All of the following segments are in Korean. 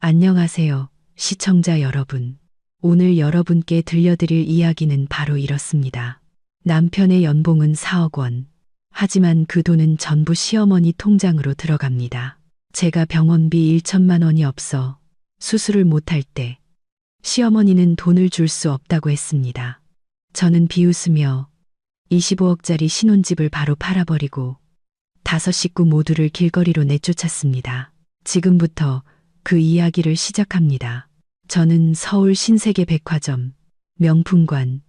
안녕하세요, 시청자 여러분. 오늘 여러분께 들려드릴 이야기는 바로 이렇습니다. 남편의 연봉은 4억 원. 하지만 그 돈은 전부 시어머니 통장으로 들어갑니다. 제가 병원비 1천만 원이 없어 수술을 못할 때 시어머니는 돈을 줄 수 없다고 했습니다. 저는 비웃으며 25억짜리 신혼집을 바로 팔아버리고 5식구 모두를 길거리로 내쫓았습니다. 지금부터 그 이야기를 시작합니다. 저는 서울 신세계 백화점, 명품관,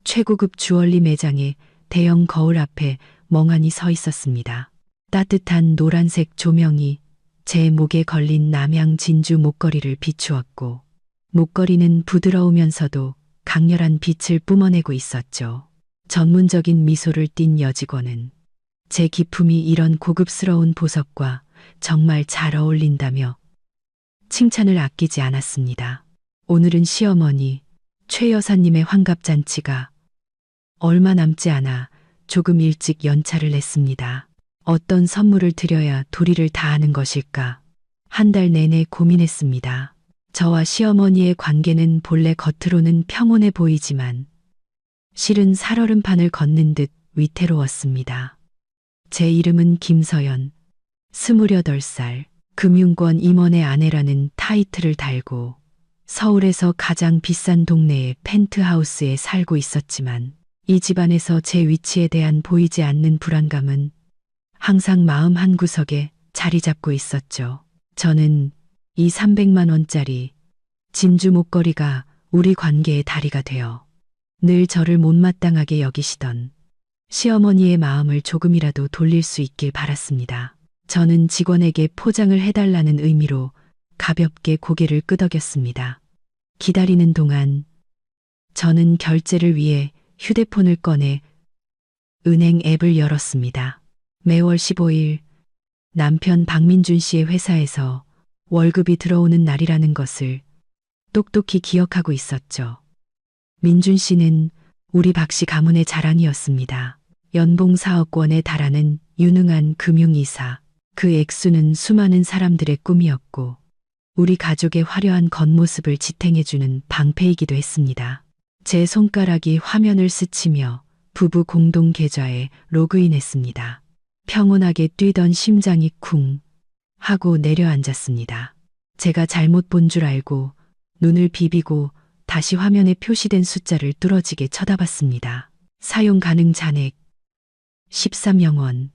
최고급 주얼리 매장의 대형 거울 앞에 멍하니 서 있었습니다. 따뜻한 노란색 조명이 제 목에 걸린 남양 진주 목걸이를 비추었고, 목걸이는 부드러우면서도 강렬한 빛을 뿜어내고 있었죠. 전문적인 미소를 띤 여직원은 제 기품이 이런 고급스러운 보석과 정말 잘 어울린다며 칭찬을 아끼지 않았습니다. 오늘은 시어머니 최 여사님의 환갑잔치가 얼마 남지 않아 조금 일찍 연차를 냈습니다. 어떤 선물을 드려야 도리를 다하는 것일까? 한 달 내내 고민했습니다. 저와 시어머니의 관계는 본래 겉으로는 평온해 보이지만 실은 살얼음판을 걷는 듯 위태로웠습니다. 제 이름은 김서연, 28살, 금융권 임원의 아내라는 타이틀을 달고 서울에서 가장 비싼 동네의 펜트하우스에 살고 있었지만 이 집안에서 제 위치에 대한 보이지 않는 불안감은 항상 마음 한구석에 자리 잡고 있었죠. 저는 이 300만 원짜리 진주 목걸이가 우리 관계의 다리가 되어 늘 저를 못마땅하게 여기시던 시어머니의 마음을 조금이라도 돌릴 수 있길 바랐습니다. 저는 직원에게 포장을 해달라는 의미로 가볍게 고개를 끄덕였습니다. 기다리는 동안 저는 결제를 위해 휴대폰을 꺼내 은행 앱을 열었습니다. 매월 15일 남편 박민준 씨의 회사에서 월급이 들어오는 날이라는 것을 똑똑히 기억하고 있었죠. 민준 씨는 우리 박 씨 가문의 자랑이었습니다. 연봉 4억 원에 달하는 유능한 금융이사. 그 액수는 수많은 사람들의 꿈이었고 우리 가족의 화려한 겉모습을 지탱해주는 방패이기도 했습니다. 제 손가락이 화면을 스치며 부부 공동 계좌에 로그인했습니다. 평온하게 뛰던 심장이 쿵 하고 내려앉았습니다. 제가 잘못 본 줄 알고 눈을 비비고 다시 화면에 표시된 숫자를 뚫어지게 쳐다봤습니다. 사용 가능 잔액 13억 원.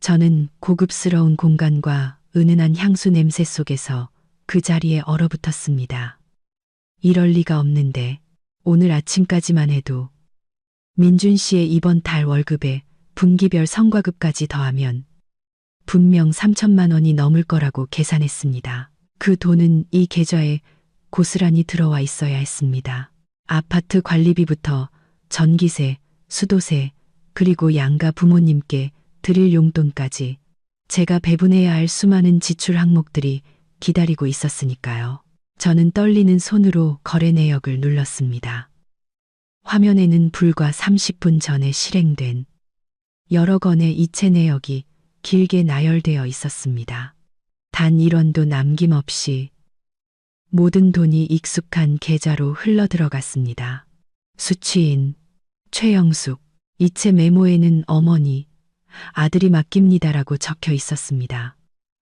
저는 고급스러운 공간과 은은한 향수 냄새 속에서 그 자리에 얼어붙었습니다. 이럴 리가 없는데 오늘 아침까지만 해도 민준 씨의 이번 달 월급에 분기별 성과급까지 더하면 분명 3천만 원이 넘을 거라고 계산했습니다. 그 돈은 이 계좌에 고스란히 들어와 있어야 했습니다. 아파트 관리비부터 전기세, 수도세, 그리고 양가 부모님께 드릴 용돈까지 제가 배분해야 할 수많은 지출 항목들이 기다리고 있었으니까요. 저는 떨리는 손으로 거래 내역을 눌렀습니다. 화면에는 불과 30분 전에 실행된 여러 건의 이체 내역이 길게 나열되어 있었습니다. 단 1원도 남김없이 모든 돈이 익숙한 계좌로 흘러들어갔습니다. 수취인 최영숙. 이체 메모에는 어머니, 아들이 맡깁니다라고 적혀 있었습니다.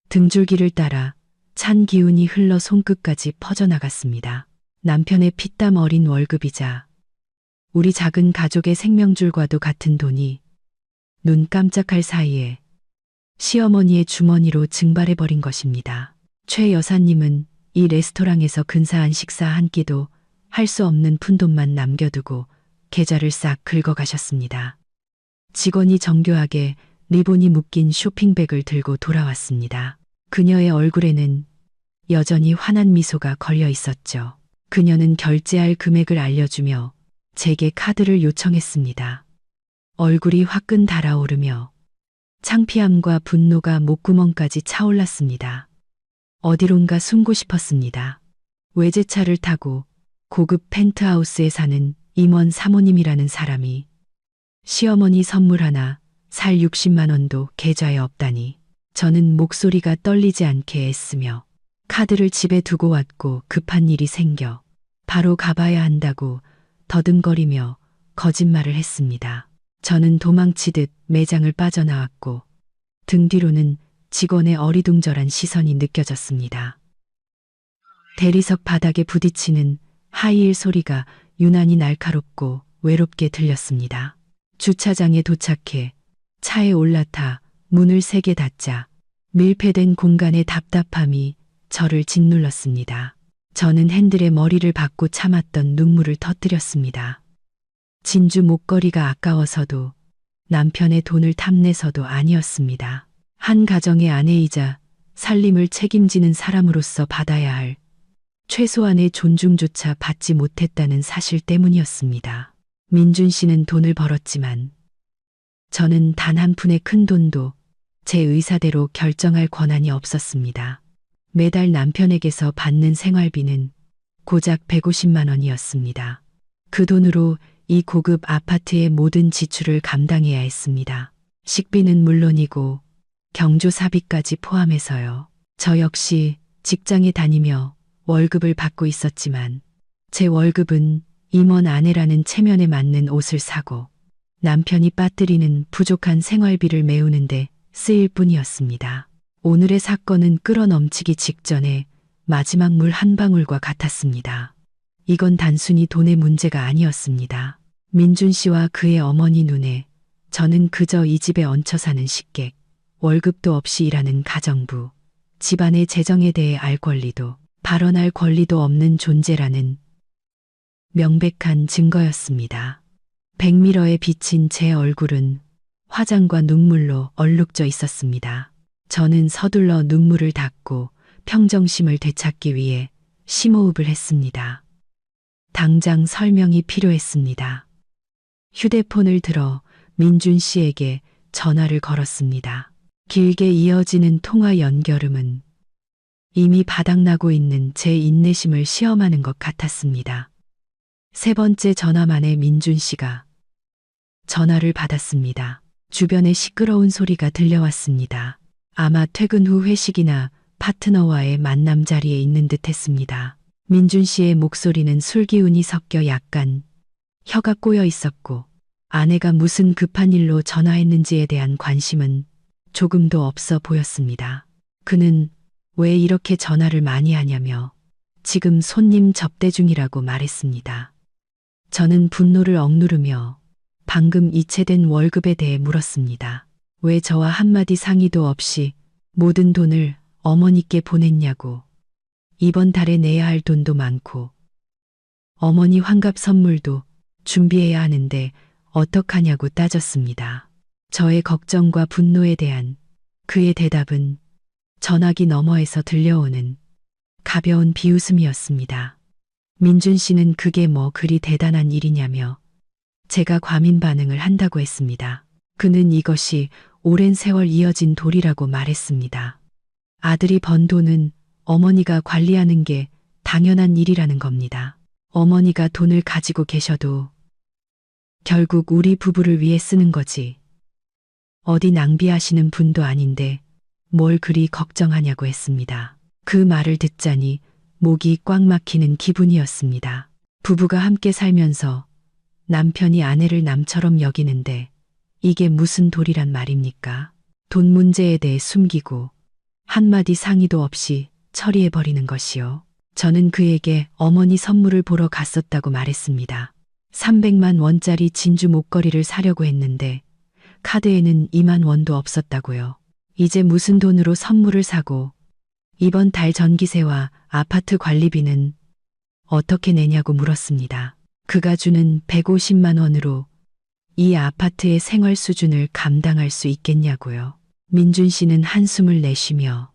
등줄기를 따라 찬 기운이 흘러 손끝까지 퍼져나갔습니다. 남편의 피땀 어린 월급이자 우리 작은 가족의 생명줄과도 같은 돈이 눈 깜짝할 사이에 시어머니의 주머니로 증발해버린 것입니다. 최 여사님은 이 레스토랑에서 근사한 식사 한 끼도 할 수 없는 푼돈만 남겨두고 계좌를 싹 긁어가셨습니다. 직원이 정교하게 리본이 묶인 쇼핑백을 들고 돌아왔습니다. 그녀의 얼굴에는 여전히 환한 미소가 걸려 있었죠. 그녀는 결제할 금액을 알려주며 제게 카드를 요청했습니다. 얼굴이 화끈 달아오르며 창피함과 분노가 목구멍까지 차올랐습니다. 어디론가 숨고 싶었습니다. 외제차를 타고 고급 펜트하우스에 사는 임원 사모님이라는 사람이 시어머니 선물 하나 살 60만 원도 계좌에 없다니 저는 목소리가 떨리지 않게 애쓰며 카드를 집에 두고 왔고 급한 일이 생겨 바로 가봐야 한다고 더듬거리며 거짓말을 했습니다. 저는 도망치듯 매장을 빠져나왔고 등 뒤로는 직원의 어리둥절한 시선이 느껴졌습니다. 대리석 바닥에 부딪히는 하이힐 소리가 유난히 날카롭고 외롭게 들렸습니다. 주차장에 도착해 차에 올라타 문을 세게 닫자 밀폐된 공간의 답답함이 저를 짓눌렀습니다. 저는 핸들에 머리를 박고 참았던 눈물을 터뜨렸습니다. 진주 목걸이가 아까워서도 남편의 돈을 탐내서도 아니었습니다. 한 가정의 아내이자 살림을 책임지는 사람으로서 받아야 할 최소한의 존중조차 받지 못했다는 사실 때문이었습니다. 민준 씨는 돈을 벌었지만 저는 단 한 푼의 큰 돈도 제 의사대로 결정할 권한이 없었습니다. 매달 남편에게서 받는 생활비는 고작 150만 원이었습니다. 그 돈으로 이 고급 아파트의 모든 지출을 감당해야 했습니다. 식비는 물론이고 경조사비까지 포함해서요. 저 역시 직장에 다니며 월급을 받고 있었지만 제 월급은 임원 아내라는 체면에 맞는 옷을 사고 남편이 빠뜨리는 부족한 생활비를 메우는데 쓰일 뿐이었습니다. 오늘의 사건은 끌어넘치기 직전에 마지막 물 한 방울과 같았습니다. 이건 단순히 돈의 문제가 아니었습니다. 민준 씨와 그의 어머니 눈에 저는 그저 이 집에 얹혀 사는 식객, 월급도 없이 일하는 가정부, 집안의 재정에 대해 알 권리도 발언할 권리도 없는 존재라는 명백한 증거였습니다. 백미러에 비친 제 얼굴은 화장과 눈물로 얼룩져 있었습니다. 저는 서둘러 눈물을 닦고 평정심을 되찾기 위해 심호흡을 했습니다. 당장 설명이 필요했습니다. 휴대폰을 들어 민준 씨에게 전화를 걸었습니다. 길게 이어지는 통화 연결음은 이미 바닥나고 있는 제 인내심을 시험하는 것 같았습니다. 세 번째 전화만에 민준 씨가 전화를 받았습니다. 주변에 시끄러운 소리가 들려왔습니다. 아마 퇴근 후 회식이나 파트너와의 만남 자리에 있는 듯 했습니다. 민준 씨의 목소리는 술 기운이 섞여 약간 혀가 꼬여 있었고 아내가 무슨 급한 일로 전화했는지에 대한 관심은 조금도 없어 보였습니다. 그는 왜 이렇게 전화를 많이 하냐며 지금 손님 접대 중이라고 말했습니다. 저는 분노를 억누르며 방금 이체된 월급에 대해 물었습니다. 왜 저와 한마디 상의도 없이 모든 돈을 어머니께 보냈냐고. 이번 달에 내야 할 돈도 많고 어머니 환갑 선물도 준비해야 하는데 어떡하냐고 따졌습니다. 저의 걱정과 분노에 대한 그의 대답은 전화기 너머에서 들려오는 가벼운 비웃음이었습니다. 민준 씨는 그게 뭐 그리 대단한 일이냐며 제가 과민 반응을 한다고 했습니다. 그는 이것이 오랜 세월 이어진 도리라고 말했습니다. 아들이 번 돈은 어머니가 관리하는 게 당연한 일이라는 겁니다. 어머니가 돈을 가지고 계셔도 결국 우리 부부를 위해 쓰는 거지. 어디 낭비하시는 분도 아닌데 뭘 그리 걱정하냐고 했습니다. 그 말을 듣자니 목이 꽉 막히는 기분이었습니다. 부부가 함께 살면서 남편이 아내를 남처럼 여기는데 이게 무슨 도리란 말입니까? 돈 문제에 대해 숨기고 한마디 상의도 없이 처리해버리는 것이요. 저는 그에게 어머니 선물을 보러 갔었다고 말했습니다. 300만 원짜리 진주 목걸이를 사려고 했는데 카드에는 2만 원도 없었다고요. 이제 무슨 돈으로 선물을 사고 이번 달 전기세와 아파트 관리비는 어떻게 내냐고 물었습니다. 그가 주는 150만 원으로 이 아파트의 생활 수준을 감당할 수 있겠냐고요. 민준 씨는 한숨을 내쉬며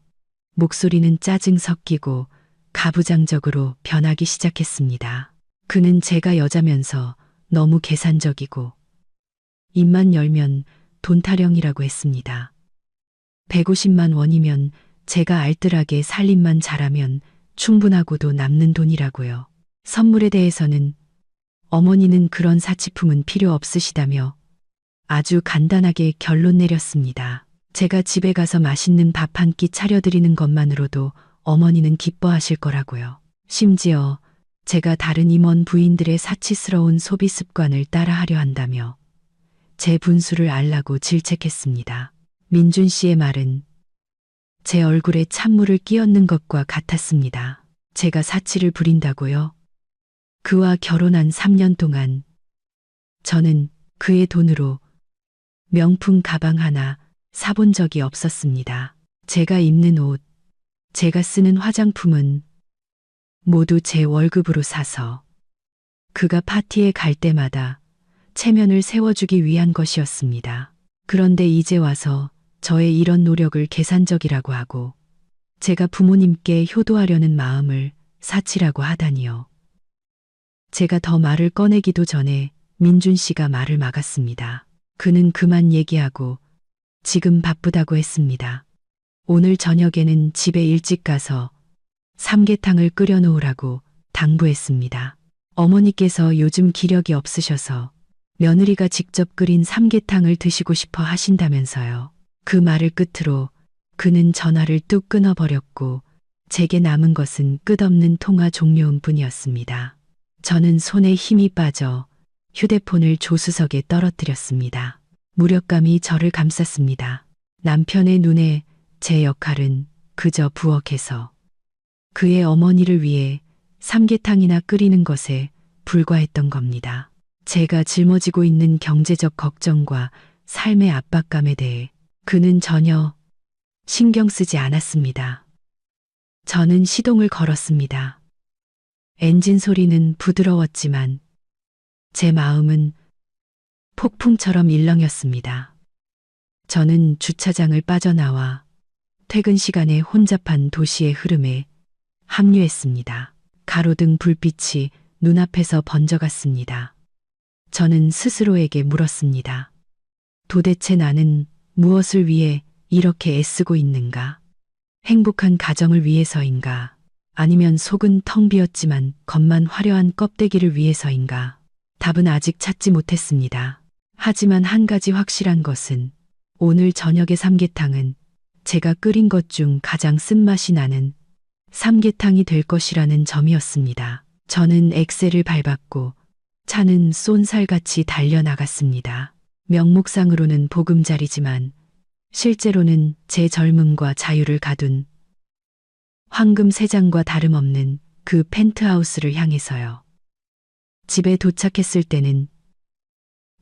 목소리는 짜증 섞이고 가부장적으로 변하기 시작했습니다. 그는 제가 여자면서 너무 계산적이고 입만 열면 돈 타령이라고 했습니다. 150만 원이면 제가 알뜰하게 살림만 잘하면 충분하고도 남는 돈이라고요. 선물에 대해서는 어머니는 그런 사치품은 필요 없으시다며 아주 간단하게 결론 내렸습니다. 제가 집에 가서 맛있는 밥 한 끼 차려드리는 것만으로도 어머니는 기뻐하실 거라고요. 심지어 제가 다른 임원 부인들의 사치스러운 소비 습관을 따라하려 한다며 제 분수를 알라고 질책했습니다. 민준 씨의 말은 제 얼굴에 찬물을 끼얹는 것과 같았습니다. 제가 사치를 부린다고요? 그와 결혼한 3년 동안 저는 그의 돈으로 명품 가방 하나 사본 적이 없었습니다. 제가 입는 옷, 제가 쓰는 화장품은 모두 제 월급으로 사서 그가 파티에 갈 때마다 체면을 세워주기 위한 것이었습니다. 그런데 이제 와서 저의 이런 노력을 계산적이라고 하고 제가 부모님께 효도하려는 마음을 사치라고 하다니요. 제가 더 말을 꺼내기도 전에 민준 씨가 말을 막았습니다. 그는 그만 얘기하고 지금 바쁘다고 했습니다. 오늘 저녁에는 집에 일찍 가서 삼계탕을 끓여 놓으라고 당부했습니다. 어머니께서 요즘 기력이 없으셔서 며느리가 직접 끓인 삼계탕을 드시고 싶어 하신다면서요. 그 말을 끝으로 그는 전화를 뚝 끊어버렸고 제게 남은 것은 끝없는 통화 종료음 뿐이었습니다. 저는 손에 힘이 빠져 휴대폰을 조수석에 떨어뜨렸습니다. 무력감이 저를 감쌌습니다. 남편의 눈에 제 역할은 그저 부엌에서 그의 어머니를 위해 삼계탕이나 끓이는 것에 불과했던 겁니다. 제가 짊어지고 있는 경제적 걱정과 삶의 압박감에 대해 그는 전혀 신경 쓰지 않았습니다. 저는 시동을 걸었습니다. 엔진 소리는 부드러웠지만 제 마음은 폭풍처럼 일렁였습니다. 저는 주차장을 빠져나와 퇴근 시간에 혼잡한 도시의 흐름에 합류했습니다. 가로등 불빛이 눈앞에서 번져갔습니다. 저는 스스로에게 물었습니다. 도대체 나는 무엇을 위해 이렇게 애쓰고 있는가? 행복한 가정을 위해서인가? 아니면 속은 텅 비었지만 겉만 화려한 껍데기를 위해서인가? 답은 아직 찾지 못했습니다. 하지만 한 가지 확실한 것은 오늘 저녁의 삼계탕은 제가 끓인 것 중 가장 쓴맛이 나는 삼계탕이 될 것이라는 점이었습니다. 저는 엑셀을 밟았고 차는 쏜살같이 달려나갔습니다. 명목상으로는 보금자리지만 실제로는 제 젊음과 자유를 가둔 황금 세장과 다름없는 그 펜트하우스를 향해서요. 집에 도착했을 때는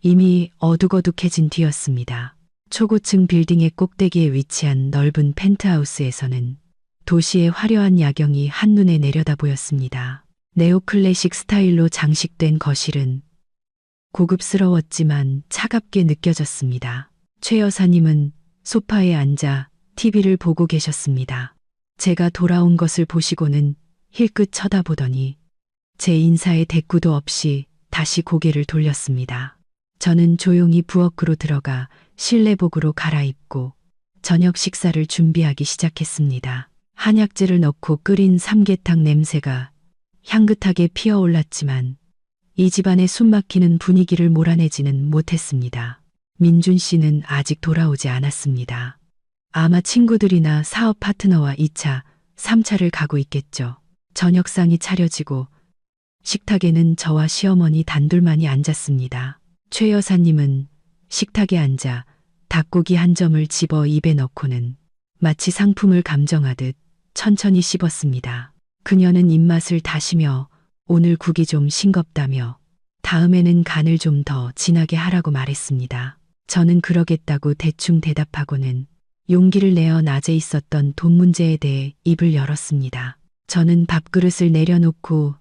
이미 어둑어둑해진 뒤였습니다. 초고층 빌딩의 꼭대기에 위치한 넓은 펜트하우스에서는 도시의 화려한 야경이 한눈에 내려다 보였습니다. 네오클래식 스타일로 장식된 거실은 고급스러웠지만 차갑게 느껴졌습니다. 최 여사님은 소파에 앉아 TV를 보고 계셨습니다. 제가 돌아온 것을 보시고는 힐끗 쳐다보더니 제 인사에 대꾸도 없이 다시 고개를 돌렸습니다. 저는 조용히 부엌으로 들어가 실내복으로 갈아입고 저녁 식사를 준비하기 시작했습니다. 한약재를 넣고 끓인 삼계탕 냄새가 향긋하게 피어올랐지만 이 집안의 숨막히는 분위기를 몰아내지는 못했습니다. 민준 씨는 아직 돌아오지 않았습니다. 아마 친구들이나 사업 파트너와 2차, 3차를 가고 있겠죠. 저녁상이 차려지고 식탁에는 저와 시어머니 단둘만이 앉았습니다. 최 여사님은 식탁에 앉아 닭고기 한 점을 집어 입에 넣고는 마치 상품을 감정하듯 천천히 씹었습니다. 그녀는 입맛을 다시며 오늘 국이 좀 싱겁다며 다음에는 간을 좀 더 진하게 하라고 말했습니다. 저는 그러겠다고 대충 대답하고는 용기를 내어 낮에 있었던 돈 문제에 대해 입을 열었습니다. 저는 밥그릇을 내려놓고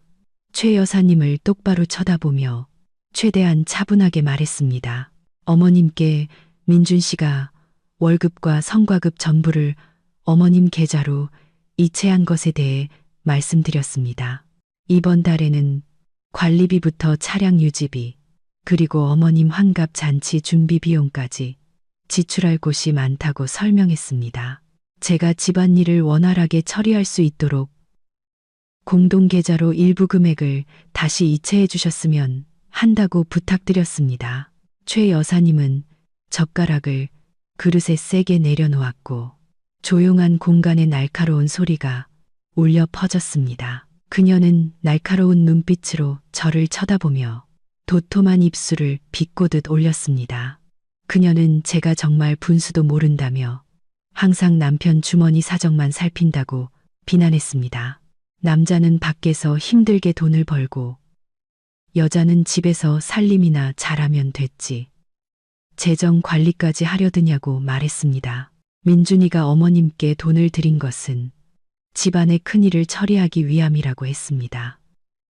최 여사님을 똑바로 쳐다보며 최대한 차분하게 말했습니다. 어머님께 민준 씨가 월급과 성과급 전부를 어머님 계좌로 이체한 것에 대해 말씀드렸습니다. 이번 달에는 관리비부터 차량 유지비, 그리고 어머님 환갑 잔치 준비 비용까지 지출할 곳이 많다고 설명했습니다. 제가 집안일을 원활하게 처리할 수 있도록 공동계좌로 일부 금액을 다시 이체해 주셨으면 한다고 부탁드렸습니다. 최 여사님은 젓가락을 그릇에 세게 내려놓았고 조용한 공간의 날카로운 소리가 울려 퍼졌습니다. 그녀는 날카로운 눈빛으로 저를 쳐다보며 도톰한 입술을 비꼬듯 올렸습니다. 그녀는 제가 정말 분수도 모른다며 항상 남편 주머니 사정만 살핀다고 비난했습니다. 남자는 밖에서 힘들게 돈을 벌고 여자는 집에서 살림이나 잘하면 됐지. 재정 관리까지 하려드냐고 말했습니다. 민준이가 어머님께 돈을 드린 것은 집안의 큰일을 처리하기 위함이라고 했습니다.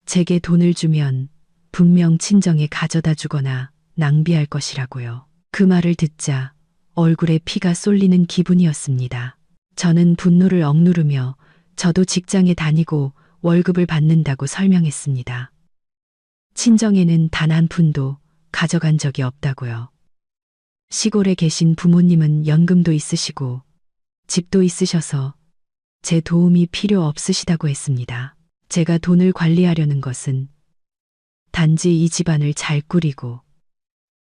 제게 돈을 주면 분명 친정에 가져다 주거나 낭비할 것이라고요. 그 말을 듣자 얼굴에 피가 쏠리는 기분이었습니다. 저는 분노를 억누르며 저도 직장에 다니고 월급을 받는다고 설명했습니다. 친정에는 단 한 푼도 가져간 적이 없다고요. 시골에 계신 부모님은 연금도 있으시고 집도 있으셔서 제 도움이 필요 없으시다고 했습니다. 제가 돈을 관리하려는 것은 단지 이 집안을 잘 꾸리고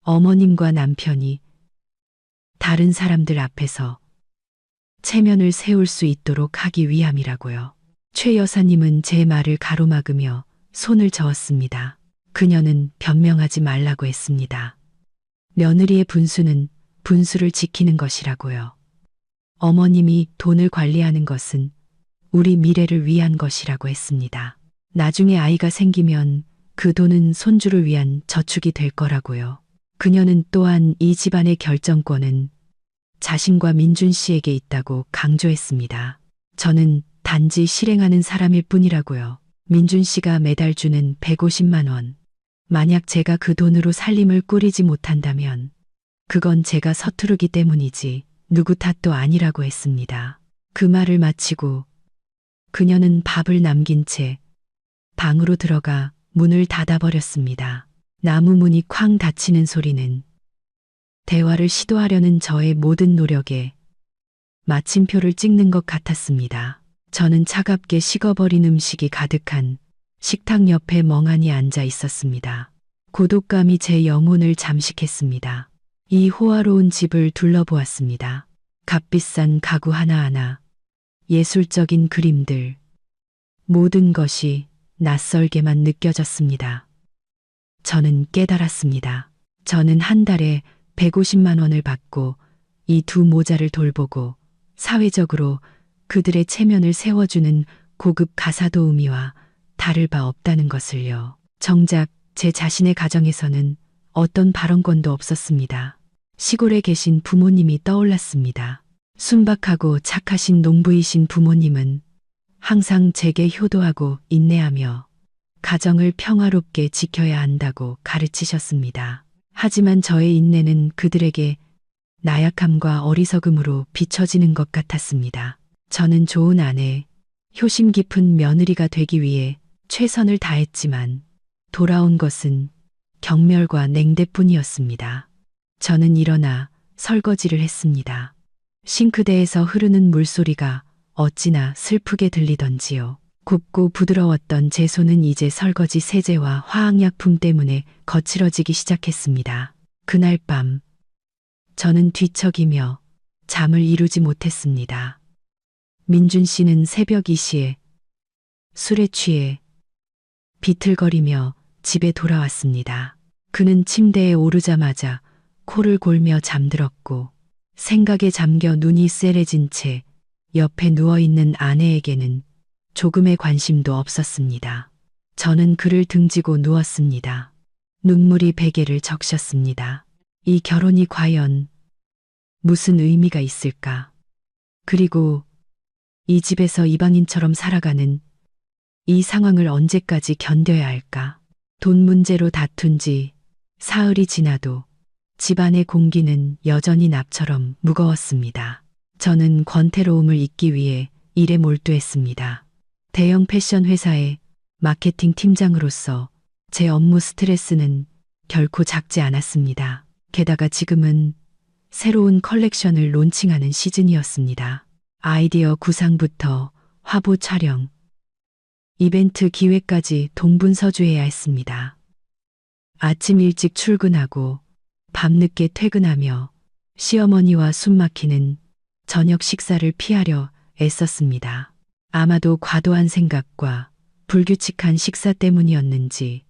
어머님과 남편이 다른 사람들 앞에서 체면을 세울 수 있도록 하기 위함이라고요. 최 여사님은 제 말을 가로막으며 손을 저었습니다. 그녀는 변명하지 말라고 했습니다. 며느리의 분수는 분수를 지키는 것이라고요. 어머님이 돈을 관리하는 것은 우리 미래를 위한 것이라고 했습니다. 나중에 아이가 생기면 그 돈은 손주를 위한 저축이 될 거라고요. 그녀는 또한 이 집안의 결정권은 자신과 민준 씨에게 있다고 강조했습니다. 저는 단지 실행하는 사람일 뿐이라고요. 민준 씨가 매달 주는 150만 원. 만약 제가 그 돈으로 살림을 꾸리지 못한다면 그건 제가 서투르기 때문이지 누구 탓도 아니라고 했습니다. 그 말을 마치고 그녀는 밥을 남긴 채 방으로 들어가 문을 닫아버렸습니다. 나무 문이 쾅 닫히는 소리는 대화를 시도하려는 저의 모든 노력에 마침표를 찍는 것 같았습니다. 저는 차갑게 식어버린 음식이 가득한 식탁 옆에 멍하니 앉아 있었습니다. 고독감이 제 영혼을 잠식했습니다. 이 호화로운 집을 둘러보았습니다. 값비싼 가구 하나하나, 예술적인 그림들, 모든 것이 낯설게만 느껴졌습니다. 저는 깨달았습니다. 저는 한 달에 150만 원을 받고 이 두 모자를 돌보고 사회적으로 그들의 체면을 세워주는 고급 가사도우미와 다를 바 없다는 것을요. 정작 제 자신의 가정에서는 어떤 발언권도 없었습니다. 시골에 계신 부모님이 떠올랐습니다. 순박하고 착하신 농부이신 부모님은 항상 제게 효도하고 인내하며 가정을 평화롭게 지켜야 한다고 가르치셨습니다. 하지만 저의 인내는 그들에게 나약함과 어리석음으로 비춰지는 것 같았습니다. 저는 좋은 아내, 효심 깊은 며느리가 되기 위해 최선을 다했지만 돌아온 것은 경멸과 냉대뿐이었습니다. 저는 일어나 설거지를 했습니다. 싱크대에서 흐르는 물소리가 어찌나 슬프게 들리던지요. 곱고 부드러웠던 제 손은 이제 설거지 세제와 화학약품 때문에 거칠어지기 시작했습니다. 그날 밤 저는 뒤척이며 잠을 이루지 못했습니다. 민준 씨는 새벽 2시에 술에 취해 비틀거리며 집에 돌아왔습니다. 그는 침대에 오르자마자 코를 골며 잠들었고 생각에 잠겨 눈이 쎄해진 채 옆에 누워있는 아내에게는 조금의 관심도 없었습니다. 저는 그를 등지고 누웠습니다. 눈물이 베개를 적셨습니다. 이 결혼이 과연 무슨 의미가 있을까? 그리고 이 집에서 이방인처럼 살아가는 이 상황을 언제까지 견뎌야 할까? 돈 문제로 다툰 지 사흘이 지나도 집안의 공기는 여전히 납처럼 무거웠습니다. 저는 권태로움을 잊기 위해 일에 몰두했습니다. 대형 패션 회사의 마케팅 팀장으로서 제 업무 스트레스는 결코 작지 않았습니다. 게다가 지금은 새로운 컬렉션을 론칭하는 시즌이었습니다. 아이디어 구상부터 화보 촬영, 이벤트 기획까지 동분서주해야 했습니다. 아침 일찍 출근하고 밤늦게 퇴근하며 시어머니와 숨막히는 저녁 식사를 피하려 애썼습니다. 아마도 과도한 생각과 불규칙한 식사 때문이었는지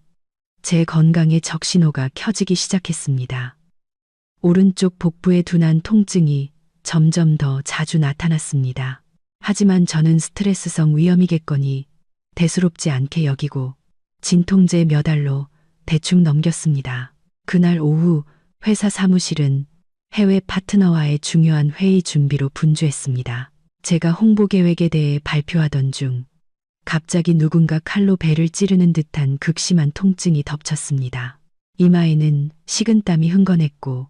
제 건강에 적신호가 켜지기 시작했습니다. 오른쪽 복부의 둔한 통증이 점점 더 자주 나타났습니다. 하지만 저는 스트레스성 위염이겠거니 대수롭지 않게 여기고 진통제 몇 알로 대충 넘겼습니다. 그날 오후 회사 사무실은 해외 파트너와의 중요한 회의 준비로 분주했습니다. 제가 홍보 계획에 대해 발표하던 중 갑자기 누군가 칼로 배를 찌르는 듯한 극심한 통증이 덮쳤습니다. 이마에는 식은땀이 흥건했고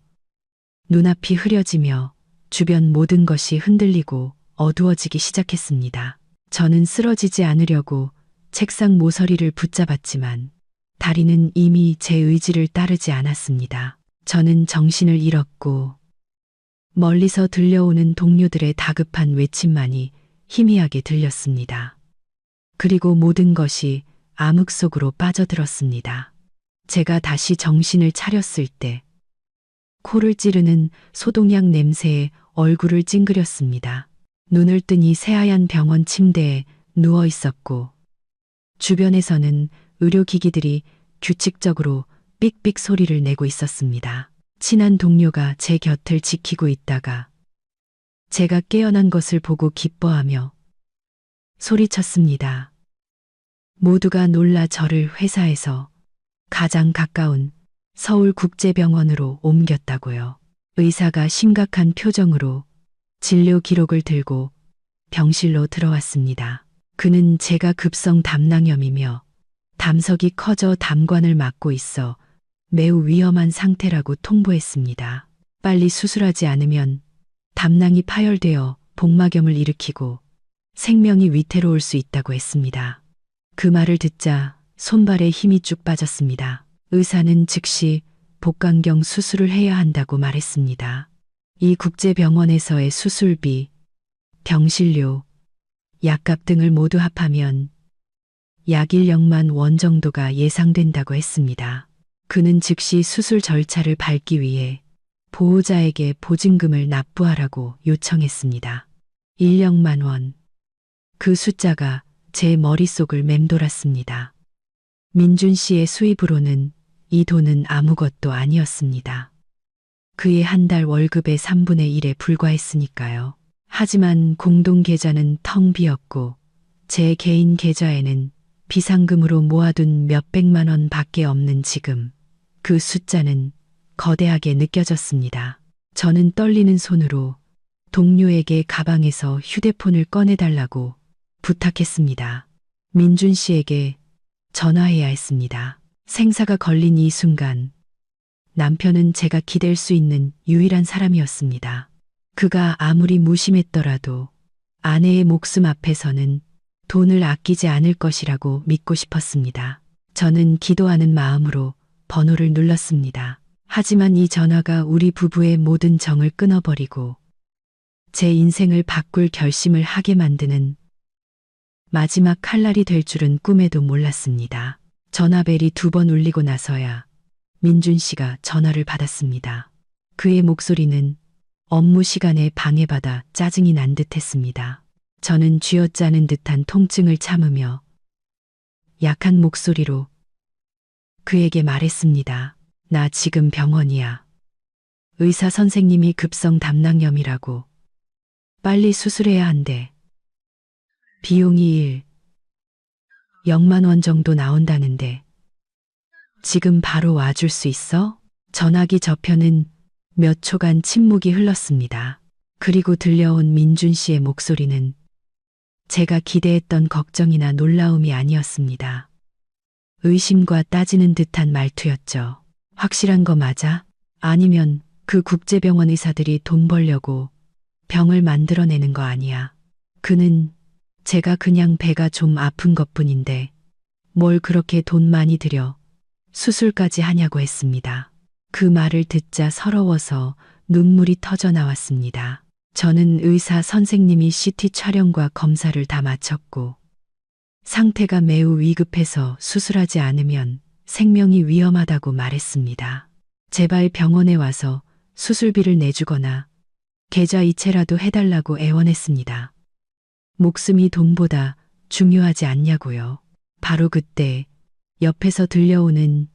눈앞이 흐려지며 주변 모든 것이 흔들리고 어두워지기 시작했습니다. 저는 쓰러지지 않으려고 책상 모서리를 붙잡았지만 다리는 이미 제 의지를 따르지 않았습니다. 저는 정신을 잃었고 멀리서 들려오는 동료들의 다급한 외침만이 희미하게 들렸습니다. 그리고 모든 것이 암흑 속으로 빠져들었습니다. 제가 다시 정신을 차렸을 때 코를 찌르는 소독약 냄새에 얼굴을 찡그렸습니다. 눈을 뜨니 새하얀 병원 침대에 누워 있었고 주변에서는 의료기기들이 규칙적으로 삑삑 소리를 내고 있었습니다. 친한 동료가 제 곁을 지키고 있다가 제가 깨어난 것을 보고 기뻐하며 소리쳤습니다. 모두가 놀라 저를 회사에서 가장 가까운 서울국제병원으로 옮겼다고요. 의사가 심각한 표정으로 진료 기록을 들고 병실로 들어왔습니다. 그는 제가 급성 담낭염이며 담석이 커져 담관을 막고 있어 매우 위험한 상태라고 통보했습니다. 빨리 수술하지 않으면 담낭이 파열되어 복막염을 일으키고 생명이 위태로울 수 있다고 했습니다. 그 말을 듣자 손발에 힘이 쭉 빠졌습니다. 의사는 즉시 복강경 수술을 해야 한다고 말했습니다. 이 국제병원에서의 수술비, 병실료, 약값 등을 모두 합하면 약 1억만 원 정도가 예상된다고 했습니다. 그는 즉시 수술 절차를 밟기 위해 보호자에게 보증금을 납부하라고 요청했습니다. 1억만 원. 그 숫자가 제 머릿속을 맴돌았습니다. 민준 씨의 수입으로는 이 돈은 아무것도 아니었습니다. 그의 한 달 월급의 3분의 1에 불과했으니까요. 하지만 공동 계좌는 텅 비었고 제 개인 계좌에는 비상금으로 모아둔 몇백만 원 밖에 없는 지금 그 숫자는 거대하게 느껴졌습니다. 저는 떨리는 손으로 동료에게 가방에서 휴대폰을 꺼내달라고 부탁했습니다. 민준 씨에게 전화해야 했습니다. 생사가 걸린 이 순간 남편은 제가 기댈 수 있는 유일한 사람이었습니다. 그가 아무리 무심했더라도 아내의 목숨 앞에서는 돈을 아끼지 않을 것이라고 믿고 싶었습니다. 저는 기도하는 마음으로 번호를 눌렀습니다. 하지만 이 전화가 우리 부부의 모든 정을 끊어버리고 제 인생을 바꿀 결심을 하게 만드는 마지막 칼날이 될 줄은 꿈에도 몰랐습니다. 전화벨이 2번 울리고 나서야 민준 씨가 전화를 받았습니다. 그의 목소리는 업무 시간에 방해받아 짜증이 난 듯했습니다. 저는 쥐어짜는 듯한 통증을 참으며 약한 목소리로 그에게 말했습니다. 나 지금 병원이야. 의사 선생님이 급성 담낭염이라고. 빨리 수술해야 한대. 비용이 1억만 원 정도 나온다는데 지금 바로 와줄 수 있어? 전화기 저편은 몇 초간 침묵이 흘렀습니다. 그리고 들려온 민준 씨의 목소리는 제가 기대했던 걱정이나 놀라움이 아니었습니다. 의심과 따지는 듯한 말투였죠. 확실한 거 맞아? 아니면 그 국제병원 의사들이 돈 벌려고 병을 만들어내는 거 아니야? 그는 제가 그냥 배가 좀 아픈 것뿐인데 뭘 그렇게 돈 많이 들여 수술까지 하냐고 했습니다. 그 말을 듣자 서러워서 눈물이 터져 나왔습니다. 저는 의사 선생님이 CT 촬영과 검사를 다 마쳤고 상태가 매우 위급해서 수술하지 않으면 생명이 위험하다고 말했습니다. 제발 병원에 와서 수술비를 내주거나 계좌 이체라도 해달라고 애원했습니다. 목숨이 돈보다 중요하지 않냐고요. 바로 그때 옆에서 들려오는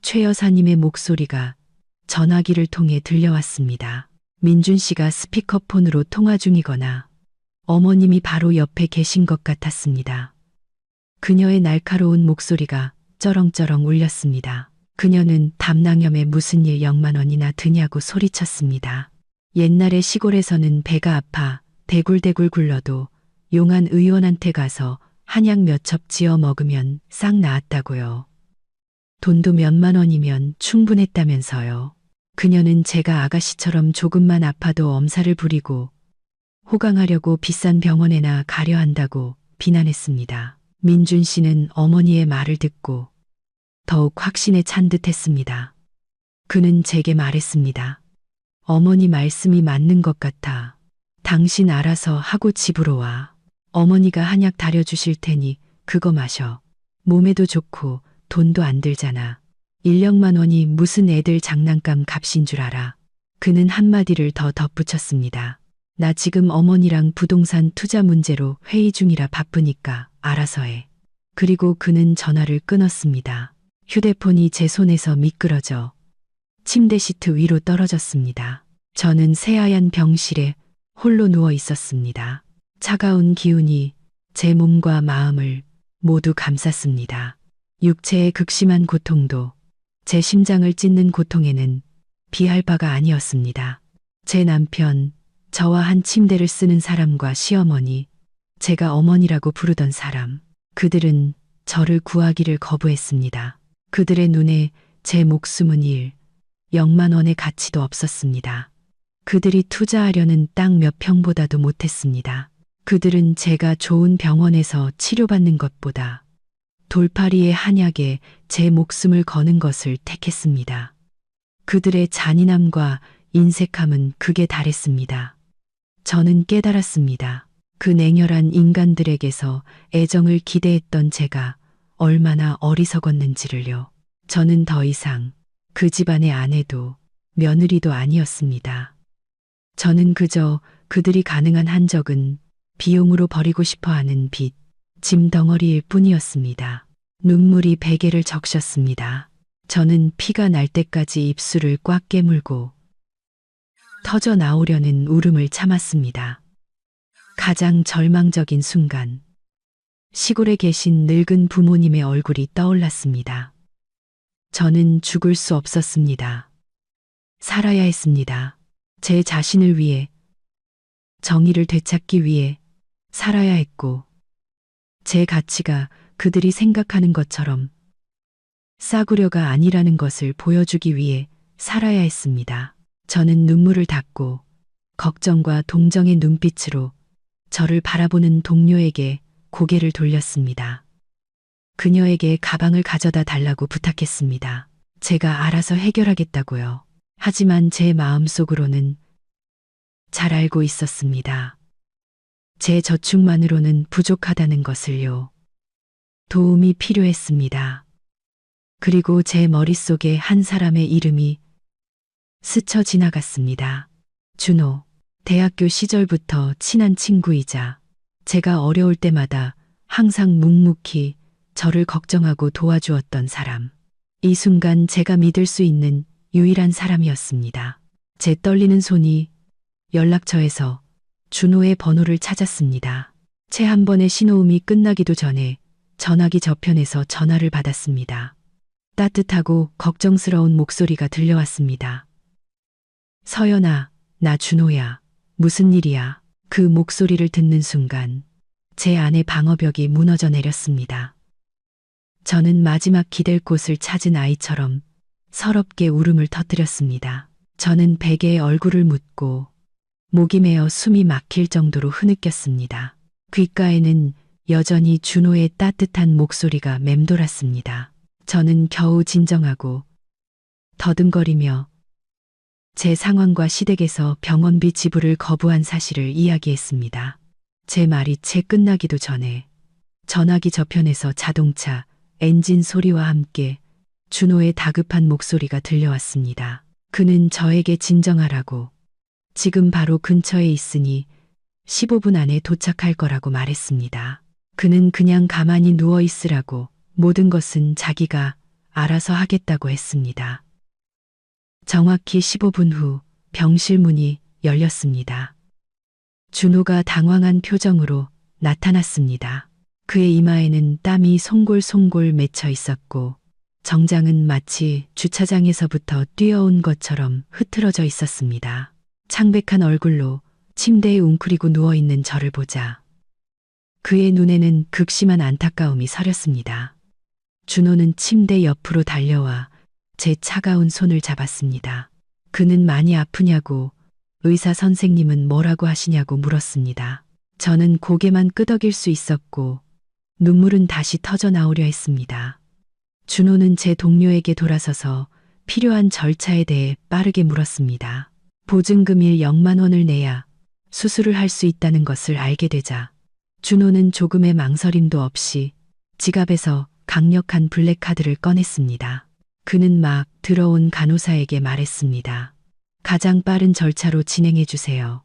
최 여사님의 목소리가 전화기를 통해 들려왔습니다. 민준 씨가 스피커폰으로 통화 중이거나 어머님이 바로 옆에 계신 것 같았습니다. 그녀의 날카로운 목소리가 쩌렁쩌렁 울렸습니다. 그녀는 담낭염에 무슨 일 0만 원이나 드냐고 소리쳤습니다. 옛날에 시골에서는 배가 아파 대굴대굴 굴러도 용한 의원한테 가서 한약 몇 첩 지어 먹으면 싹 나았다고요. 돈도 몇만 원이면 충분했다면서요. 그녀는 제가 아가씨처럼 조금만 아파도 엄살을 부리고 호강하려고 비싼 병원에나 가려 한다고 비난했습니다. 민준 씨는 어머니의 말을 듣고 더욱 확신에 찬 듯했습니다. 그는 제게 말했습니다. 어머니 말씀이 맞는 것 같아. 당신 알아서 하고 집으로 와. 어머니가 한약 다려주실 테니 그거 마셔. 몸에도 좋고 돈도 안 들잖아. 1력만 원이 무슨 애들 장난감 값인 줄 알아. 그는 한마디를 더 덧붙였습니다. 나 지금 어머니랑 부동산 투자 문제로 회의 중이라 바쁘니까 알아서 해. 그리고 그는 전화를 끊었습니다. 휴대폰이 제 손에서 미끄러져 침대 시트 위로 떨어졌습니다. 저는 새하얀 병실에 홀로 누워 있었습니다. 차가운 기운이 제 몸과 마음을 모두 감쌌습니다. 육체의 극심한 고통도 제 심장을 찢는 고통에는 비할 바가 아니었습니다. 제 남편, 저와 한 침대를 쓰는 사람과 시어머니, 제가 어머니라고 부르던 사람, 그들은 저를 구하기를 거부했습니다. 그들의 눈에 제 목숨은 0만 원의 가치도 없었습니다. 그들이 투자하려는 땅 몇 평보다도 못했습니다. 그들은 제가 좋은 병원에서 치료받는 것보다 돌파리의 한약에 제 목숨을 거는 것을 택했습니다. 그들의 잔인함과 인색함은 극에 달했습니다. 저는 깨달았습니다. 그 냉혈한 인간들에게서 애정을 기대했던 제가 얼마나 어리석었는지를요. 저는 더 이상 그 집안의 아내도 며느리도 아니었습니다. 저는 그저 그들이 가능한 한적은 비용으로 버리고 싶어하는 빚, 짐 덩어리일 뿐이었습니다. 눈물이 베개를 적셨습니다. 저는 피가 날 때까지 입술을 꽉 깨물고 터져 나오려는 울음을 참았습니다. 가장 절망적인 순간, 시골에 계신 늙은 부모님의 얼굴이 떠올랐습니다. 저는 죽을 수 없었습니다. 살아야 했습니다. 제 자신을 위해, 정의를 되찾기 위해 살아야 했고, 제 가치가 그들이 생각하는 것처럼 싸구려가 아니라는 것을 보여주기 위해 살아야 했습니다. 저는 눈물을 닦고 걱정과 동정의 눈빛으로 저를 바라보는 동료에게 고개를 돌렸습니다. 그녀에게 가방을 가져다 달라고 부탁했습니다. 제가 알아서 해결하겠다고요. 하지만 제 마음속으로는 잘 알고 있었습니다. 제 저축만으로는 부족하다는 것을요. 도움이 필요했습니다. 그리고 제 머릿속에 한 사람의 이름이 스쳐 지나갔습니다. 준호. 대학교 시절부터 친한 친구이자 제가 어려울 때마다 항상 묵묵히 저를 걱정하고 도와주었던 사람. 이 순간 제가 믿을 수 있는 유일한 사람이었습니다. 제 떨리는 손이 연락처에서 준호의 번호를 찾았습니다. 채 한 번의 신호음이 끝나기도 전에 전화기 저편에서 전화를 받았습니다. 따뜻하고 걱정스러운 목소리가 들려왔습니다. 서연아, 나 준호야. 무슨 일이야? 그 목소리를 듣는 순간 제 안의 방어벽이 무너져 내렸습니다. 저는 마지막 기댈 곳을 찾은 아이처럼 서럽게 울음을 터뜨렸습니다. 저는 베개에 얼굴을 묻고 목이 메어 숨이 막힐 정도로 흐느꼈습니다. 귓가에는 여전히 준호의 따뜻한 목소리가 맴돌았습니다. 저는 겨우 진정하고 더듬거리며 제 상황과 시댁에서 병원비 지불을 거부한 사실을 이야기했습니다. 제 말이 채 끝나기도 전에 전화기 저편에서 자동차 엔진 소리와 함께 준호의 다급한 목소리가 들려왔습니다. 그는 저에게 진정하라고, 지금 바로 근처에 있으니 15분 안에 도착할 거라고 말했습니다. 그는 그냥 가만히 누워 있으라고 모든 것은 자기가 알아서 하겠다고 했습니다. 정확히 15분 후 병실 문이 열렸습니다. 준호가 당황한 표정으로 나타났습니다. 그의 이마에는 땀이 송골송골 맺혀 있었고 정장은 마치 주차장에서부터 뛰어온 것처럼 흐트러져 있었습니다. 창백한 얼굴로 침대에 웅크리고 누워있는 저를 보자 그의 눈에는 극심한 안타까움이 서렸습니다. 준호는 침대 옆으로 달려와 제 차가운 손을 잡았습니다. 그는 많이 아프냐고, 의사 선생님은 뭐라고 하시냐고 물었습니다. 저는 고개만 끄덕일 수 있었고 눈물은 다시 터져 나오려 했습니다. 준호는 제 동료에게 돌아서서 필요한 절차에 대해 빠르게 물었습니다. 보증금일 0만 원을 내야 수술을 할 수 있다는 것을 알게 되자 준호는 조금의 망설임도 없이 지갑에서 강력한 블랙카드를 꺼냈습니다. 그는 막 들어온 간호사에게 말했습니다. 가장 빠른 절차로 진행해 주세요.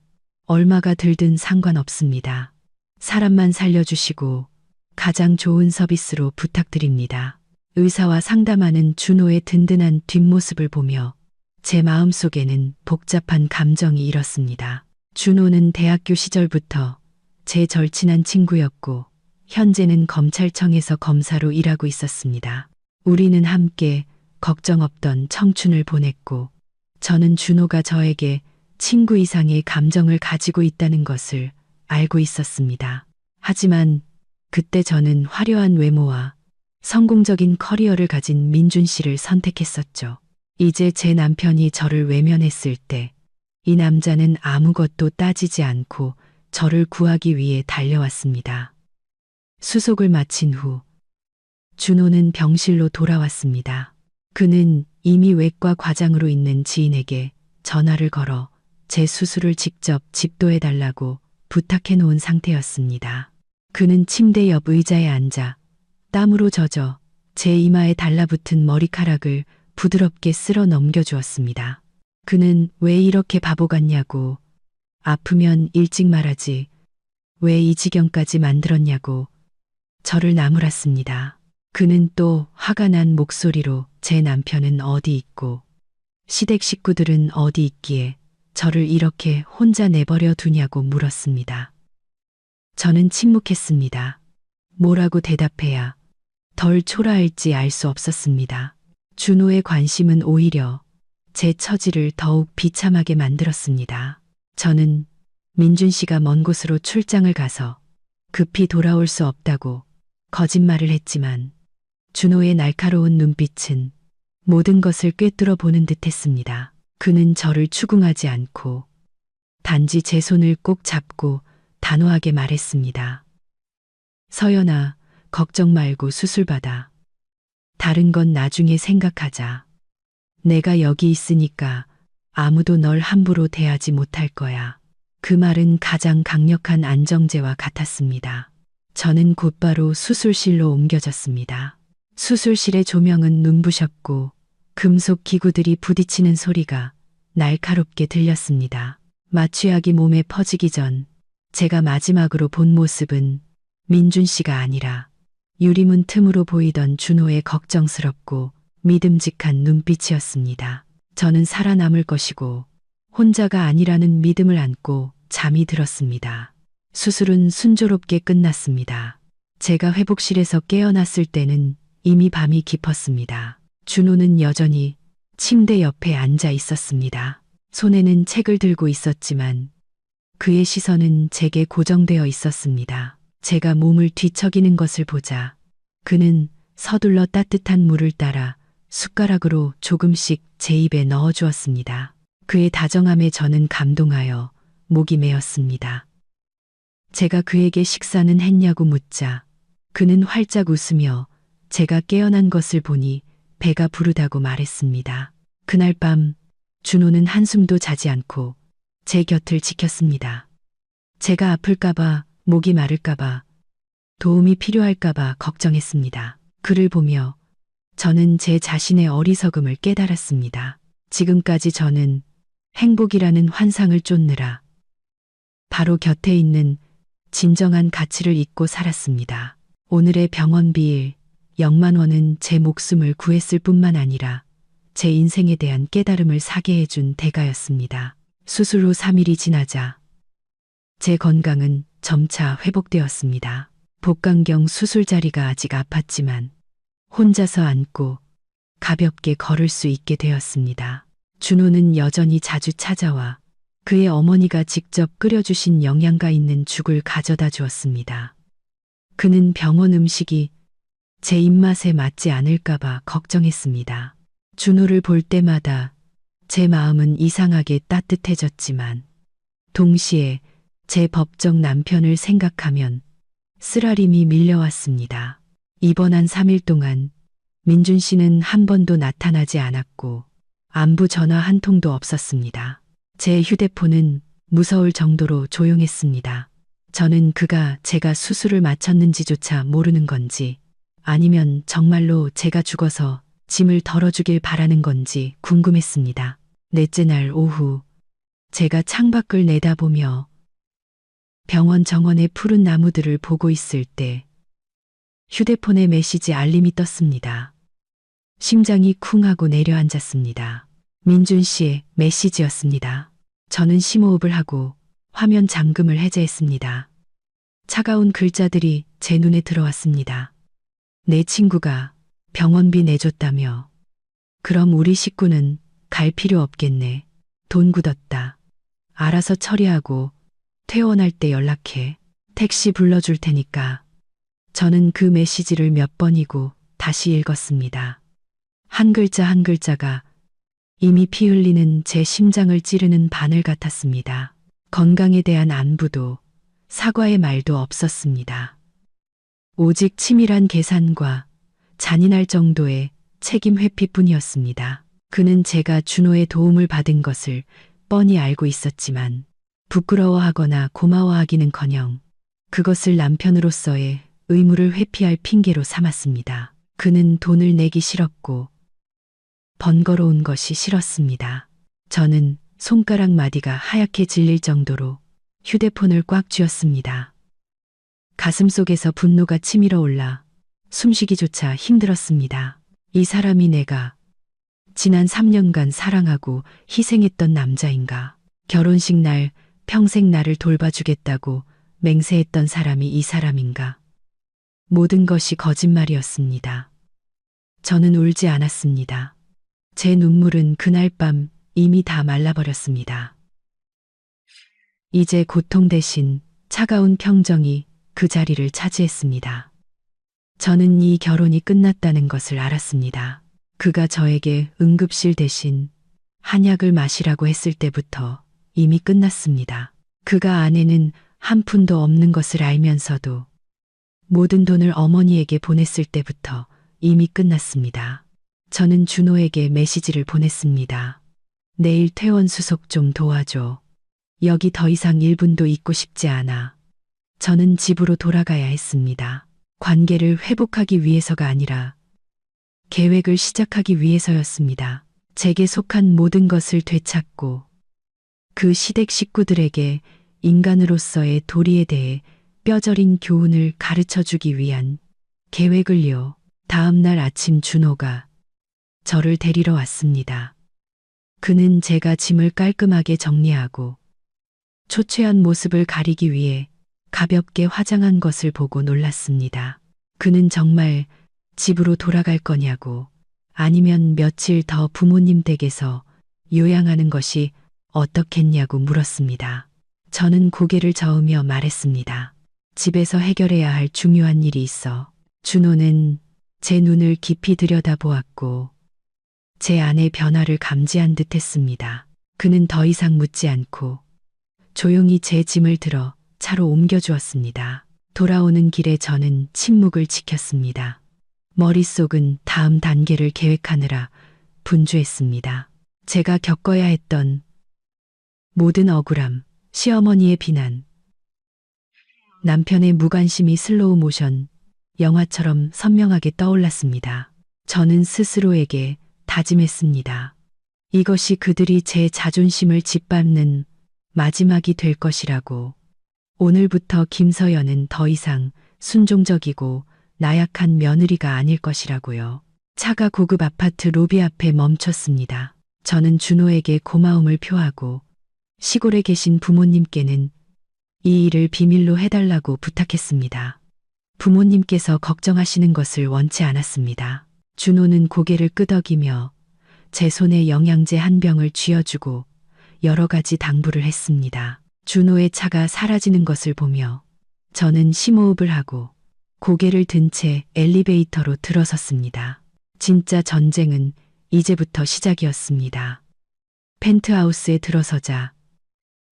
얼마가 들든 상관없습니다. 사람만 살려주시고 가장 좋은 서비스로 부탁드립니다. 의사와 상담하는 준호의 든든한 뒷모습을 보며 제 마음속에는 복잡한 감정이 일었습니다. 준호는 대학교 시절부터 제 절친한 친구였고 현재는 검찰청에서 검사로 일하고 있었습니다. 우리는 함께 걱정 없던 청춘을 보냈고 저는 준호가 저에게 친구 이상의 감정을 가지고 있다는 것을 알고 있었습니다. 하지만 그때 저는 화려한 외모와 성공적인 커리어를 가진 민준 씨를 선택했었죠. 이제 제 남편이 저를 외면했을 때 이 남자는 아무것도 따지지 않고 저를 구하기 위해 달려왔습니다. 수속을 마친 후 준호는 병실로 돌아왔습니다. 그는 이미 외과 과장으로 있는 지인에게 전화를 걸어 제 수술을 직접 집도해달라고 부탁해 놓은 상태였습니다. 그는 침대 옆 의자에 앉아 땀으로 젖어 제 이마에 달라붙은 머리카락을 부드럽게 쓸어 넘겨주었습니다. 그는 왜 이렇게 바보 같냐고, 아프면 일찍 말하지, 왜 이 지경까지 만들었냐고 저를 나무랐습니다. 그는 또 화가 난 목소리로 제 남편은 어디 있고 시댁 식구들은 어디 있기에 저를 이렇게 혼자 내버려 두냐고 물었습니다. 저는 침묵했습니다. 뭐라고 대답해야 덜 초라할지 알 수 없었습니다. 준호의 관심은 오히려 제 처지를 더욱 비참하게 만들었습니다. 저는 민준 씨가 먼 곳으로 출장을 가서 급히 돌아올 수 없다고 거짓말을 했지만 준호의 날카로운 눈빛은 모든 것을 꿰뚫어 보는 듯 했습니다. 그는 저를 추궁하지 않고 단지 제 손을 꼭 잡고 단호하게 말했습니다. 서연아, 걱정 말고 수술 받아. 다른 건 나중에 생각하자. 내가 여기 있으니까 아무도 널 함부로 대하지 못할 거야. 그 말은 가장 강력한 안정제와 같았습니다. 저는 곧바로 수술실로 옮겨졌습니다. 수술실의 조명은 눈부셨고 금속 기구들이 부딪히는 소리가 날카롭게 들렸습니다. 마취약이 몸에 퍼지기 전 제가 마지막으로 본 모습은 민준 씨가 아니라 유리문 틈으로 보이던 준호의 걱정스럽고 믿음직한 눈빛이었습니다. 저는 살아남을 것이고 혼자가 아니라는 믿음을 안고 잠이 들었습니다. 수술은 순조롭게 끝났습니다. 제가 회복실에서 깨어났을 때는 이미 밤이 깊었습니다. 준호는 여전히 침대 옆에 앉아 있었습니다. 손에는 책을 들고 있었지만 그의 시선은 제게 고정되어 있었습니다. 제가 몸을 뒤척이는 것을 보자 그는 서둘러 따뜻한 물을 따라 숟가락으로 조금씩 제 입에 넣어 주었습니다. 그의 다정함에 저는 감동하여 목이 메었습니다. 제가 그에게 식사는 했냐고 묻자 그는 활짝 웃으며 제가 깨어난 것을 보니 배가 부르다고 말했습니다. 그날 밤 준호는 한숨도 자지 않고 제 곁을 지켰습니다. 제가 아플까봐, 목이 마를까봐, 도움이 필요할까봐 걱정했습니다. 그를 보며 저는 제 자신의 어리석음을 깨달았습니다. 지금까지 저는 행복이라는 환상을 쫓느라 바로 곁에 있는 진정한 가치를 잊고 살았습니다. 오늘의 병원비 일 0만 원은 제 목숨을 구했을 뿐만 아니라 제 인생에 대한 깨달음을 사게 해준 대가였습니다. 수술 후 3일이 지나자 제 건강은 점차 회복되었습니다. 복강경 수술 자리가 아직 아팠지만 혼자서 앉고 가볍게 걸을 수 있게 되었습니다. 준호는 여전히 자주 찾아와 그의 어머니가 직접 끓여주신 영양가 있는 죽을 가져다 주었습니다. 그는 병원 음식이 제 입맛에 맞지 않을까봐 걱정했습니다. 준호를 볼 때마다 제 마음은 이상하게 따뜻해졌지만 동시에 제 법정 남편을 생각하면 쓰라림이 밀려왔습니다. 입원한 3일 동안 민준 씨는 한 번도 나타나지 않았고 안부 전화 한 통도 없었습니다. 제 휴대폰은 무서울 정도로 조용했습니다. 저는 그가 제가 수술을 마쳤는지조차 모르는 건지 아니면 정말로 제가 죽어서 짐을 덜어주길 바라는 건지 궁금했습니다. 넷째 날 오후 제가 창밖을 내다보며 병원 정원의 푸른 나무들을 보고 있을 때 휴대폰에 메시지 알림이 떴습니다. 심장이 쿵 하고 내려앉았습니다. 민준 씨의 메시지였습니다. 저는 심호흡을 하고 화면 잠금을 해제했습니다. 차가운 글자들이 제 눈에 들어왔습니다. 내 친구가 병원비 내줬다며. 그럼 우리 식구는 갈 필요 없겠네. 돈 굳었다. 알아서 처리하고 퇴원할 때 연락해. 택시 불러줄 테니까. 저는 그 메시지를 몇 번이고 다시 읽었습니다. 한 글자 한 글자가 이미 피 흘리는 제 심장을 찌르는 바늘 같았습니다. 건강에 대한 안부도 사과의 말도 없었습니다. 오직 치밀한 계산과 잔인할 정도의 책임 회피뿐이었습니다. 그는 제가 준호의 도움을 받은 것을 뻔히 알고 있었지만 부끄러워하거나 고마워하기는커녕 그것을 남편으로서의 의무를 회피할 핑계로 삼았습니다. 그는 돈을 내기 싫었고 번거로운 것이 싫었습니다. 저는 손가락 마디가 하얗게 질릴 정도로 휴대폰을 꽉 쥐었습니다. 가슴속에서 분노가 치밀어 올라 숨쉬기조차 힘들었습니다. 이 사람이 내가 지난 3년간 사랑하고 희생했던 남자인가? 결혼식 날 평생 나를 돌봐주겠다고 맹세했던 사람이 이 사람인가? 모든 것이 거짓말이었습니다. 저는 울지 않았습니다. 제 눈물은 그날 밤 이미 다 말라버렸습니다. 이제 고통 대신 차가운 평정이 그 자리를 차지했습니다. 저는 이 결혼이 끝났다는 것을 알았습니다. 그가 저에게 응급실 대신 한약을 마시라고 했을 때부터 이미 끝났습니다. 그가 아내는 한 푼도 없는 것을 알면서도 모든 돈을 어머니에게 보냈을 때부터 이미 끝났습니다. 저는 준호에게 메시지를 보냈습니다. 내일 퇴원 수속 좀 도와줘. 여기 더 이상 1분도 있고 싶지 않아. 저는 집으로 돌아가야 했습니다. 관계를 회복하기 위해서가 아니라 계획을 시작하기 위해서였습니다. 제게 속한 모든 것을 되찾고 그 시댁 식구들에게 인간으로서의 도리에 대해 뼈저린 교훈을 가르쳐주기 위한 계획을요. 다음 날 아침 준호가 저를 데리러 왔습니다. 그는 제가 짐을 깔끔하게 정리하고 초췌한 모습을 가리기 위해 가볍게 화장한 것을 보고 놀랐습니다. 그는 정말 집으로 돌아갈 거냐고 아니면 며칠 더 부모님 댁에서 요양하는 것이 어떻겠냐고 물었습니다. 저는 고개를 저으며 말했습니다. 집에서 해결해야 할 중요한 일이 있어. 준호는 제 눈을 깊이 들여다보았고 제 안의 변화를 감지한 듯 했습니다. 그는 더 이상 묻지 않고 조용히 제 짐을 들어 차로 옮겨주었습니다. 돌아오는 길에 저는 침묵을 지켰습니다. 머릿속은 다음 단계를 계획하느라 분주했습니다. 제가 겪어야 했던 모든 억울함, 시어머니의 비난, 남편의 무관심이 슬로우 모션, 영화처럼 선명하게 떠올랐습니다. 저는 스스로에게 다짐했습니다. 이것이 그들이 제 자존심을 짓밟는 마지막이 될 것이라고. 오늘부터 김서연은 더 이상 순종적이고 나약한 며느리가 아닐 것이라고요. 차가 고급 아파트 로비 앞에 멈췄습니다. 저는 준호에게 고마움을 표하고 시골에 계신 부모님께는 이 일을 비밀로 해달라고 부탁했습니다. 부모님께서 걱정하시는 것을 원치 않았습니다. 준호는 고개를 끄덕이며 제 손에 영양제 한 병을 쥐어주고 여러 가지 당부를 했습니다. 준호의 차가 사라지는 것을 보며 저는 심호흡을 하고 고개를 든 채 엘리베이터로 들어섰습니다. 진짜 전쟁은 이제부터 시작이었습니다. 펜트하우스에 들어서자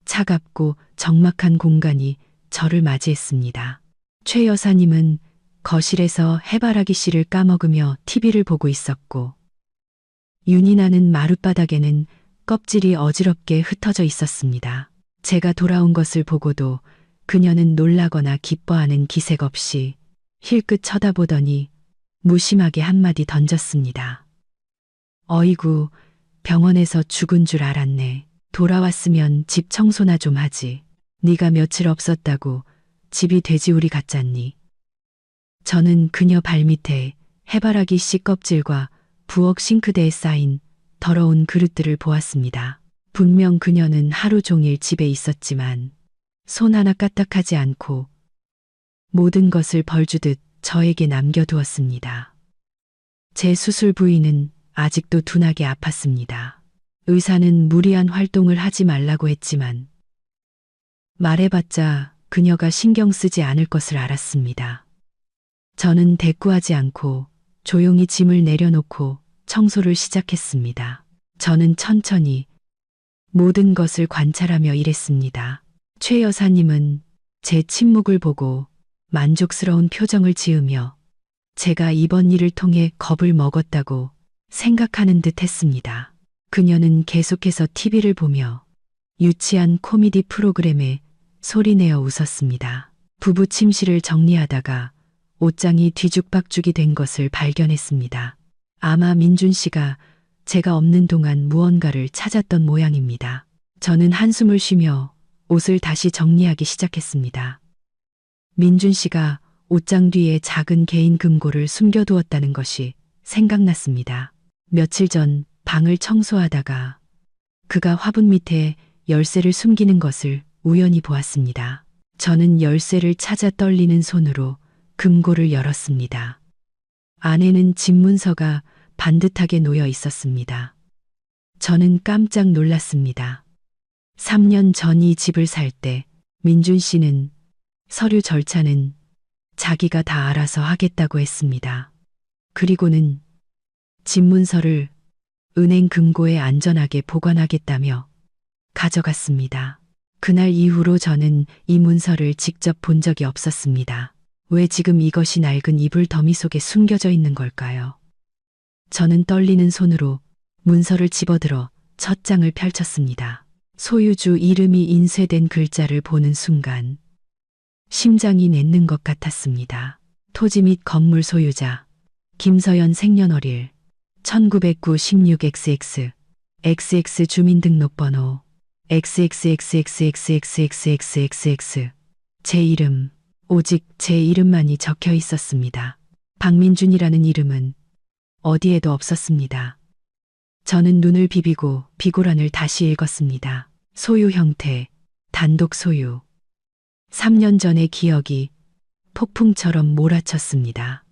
차갑고 적막한 공간이 저를 맞이했습니다. 최 여사님은 거실에서 해바라기 씨를 까먹으며 TV를 보고 있었고 윤이 나는 마룻바닥에는 껍질이 어지럽게 흩어져 있었습니다. 제가 돌아온 것을 보고도 그녀는 놀라거나 기뻐하는 기색 없이 힐끗 쳐다보더니 무심하게 한마디 던졌습니다. 어이구, 병원에서 죽은 줄 알았네. 돌아왔으면 집 청소나 좀 하지. 네가 며칠 없었다고 집이 돼지우리 같잖니. 저는 그녀 발밑에 해바라기 씨 껍질과 부엌 싱크대에 쌓인 더러운 그릇들을 보았습니다. 분명 그녀는 하루 종일 집에 있었지만 손 하나 까딱하지 않고 모든 것을 벌주듯 저에게 남겨두었습니다. 제 수술 부위는 아직도 둔하게 아팠습니다. 의사는 무리한 활동을 하지 말라고 했지만 말해봤자 그녀가 신경 쓰지 않을 것을 알았습니다. 저는 대꾸하지 않고 조용히 짐을 내려놓고 청소를 시작했습니다. 저는 천천히 모든 것을 관찰하며 일했습니다. 최 여사님은 제 침묵을 보고 만족스러운 표정을 지으며 제가 이번 일을 통해 겁을 먹었다고 생각하는 듯 했습니다. 그녀는 계속해서 TV를 보며 유치한 코미디 프로그램에 소리내어 웃었습니다. 부부 침실을 정리하다가 옷장이 뒤죽박죽이 된 것을 발견했습니다. 아마 민준 씨가 제가 없는 동안 무언가를 찾았던 모양입니다. 저는 한숨을 쉬며 옷을 다시 정리하기 시작했습니다. 민준 씨가 옷장 뒤에 작은 개인 금고를 숨겨두었다는 것이 생각났습니다. 며칠 전 방을 청소하다가 그가 화분 밑에 열쇠를 숨기는 것을 우연히 보았습니다. 저는 열쇠를 찾아 떨리는 손으로 금고를 열었습니다. 안에는 집문서가 반듯하게 놓여 있었습니다. 저는 깜짝 놀랐습니다. 3년 전 이 집을 살 때 민준 씨는 서류 절차는 자기가 다 알아서 하겠다고 했습니다. 그리고는 집문서를 은행 금고에 안전하게 보관하겠다며 가져갔습니다. 그날 이후로 저는 이 문서를 직접 본 적이 없었습니다. 왜 지금 이것이 낡은 이불 더미 속에 숨겨져 있는 걸까요? 저는 떨리는 손으로 문서를 집어들어 첫 장을 펼쳤습니다. 소유주 이름이 인쇄된 글자를 보는 순간 심장이 멎는 것 같았습니다. 토지 및 건물 소유자 김서연 생년월일 1909 16XX XX 주민등록번호 XXXXXXXXXX 제 이름, 오직 제 이름만이 적혀 있었습니다. 박민준이라는 이름은 어디에도 없었습니다. 저는 눈을 비비고 비고란을 다시 읽었습니다. 소유 형태, 단독 소유. 3년 전의 기억이 폭풍처럼 몰아쳤습니다.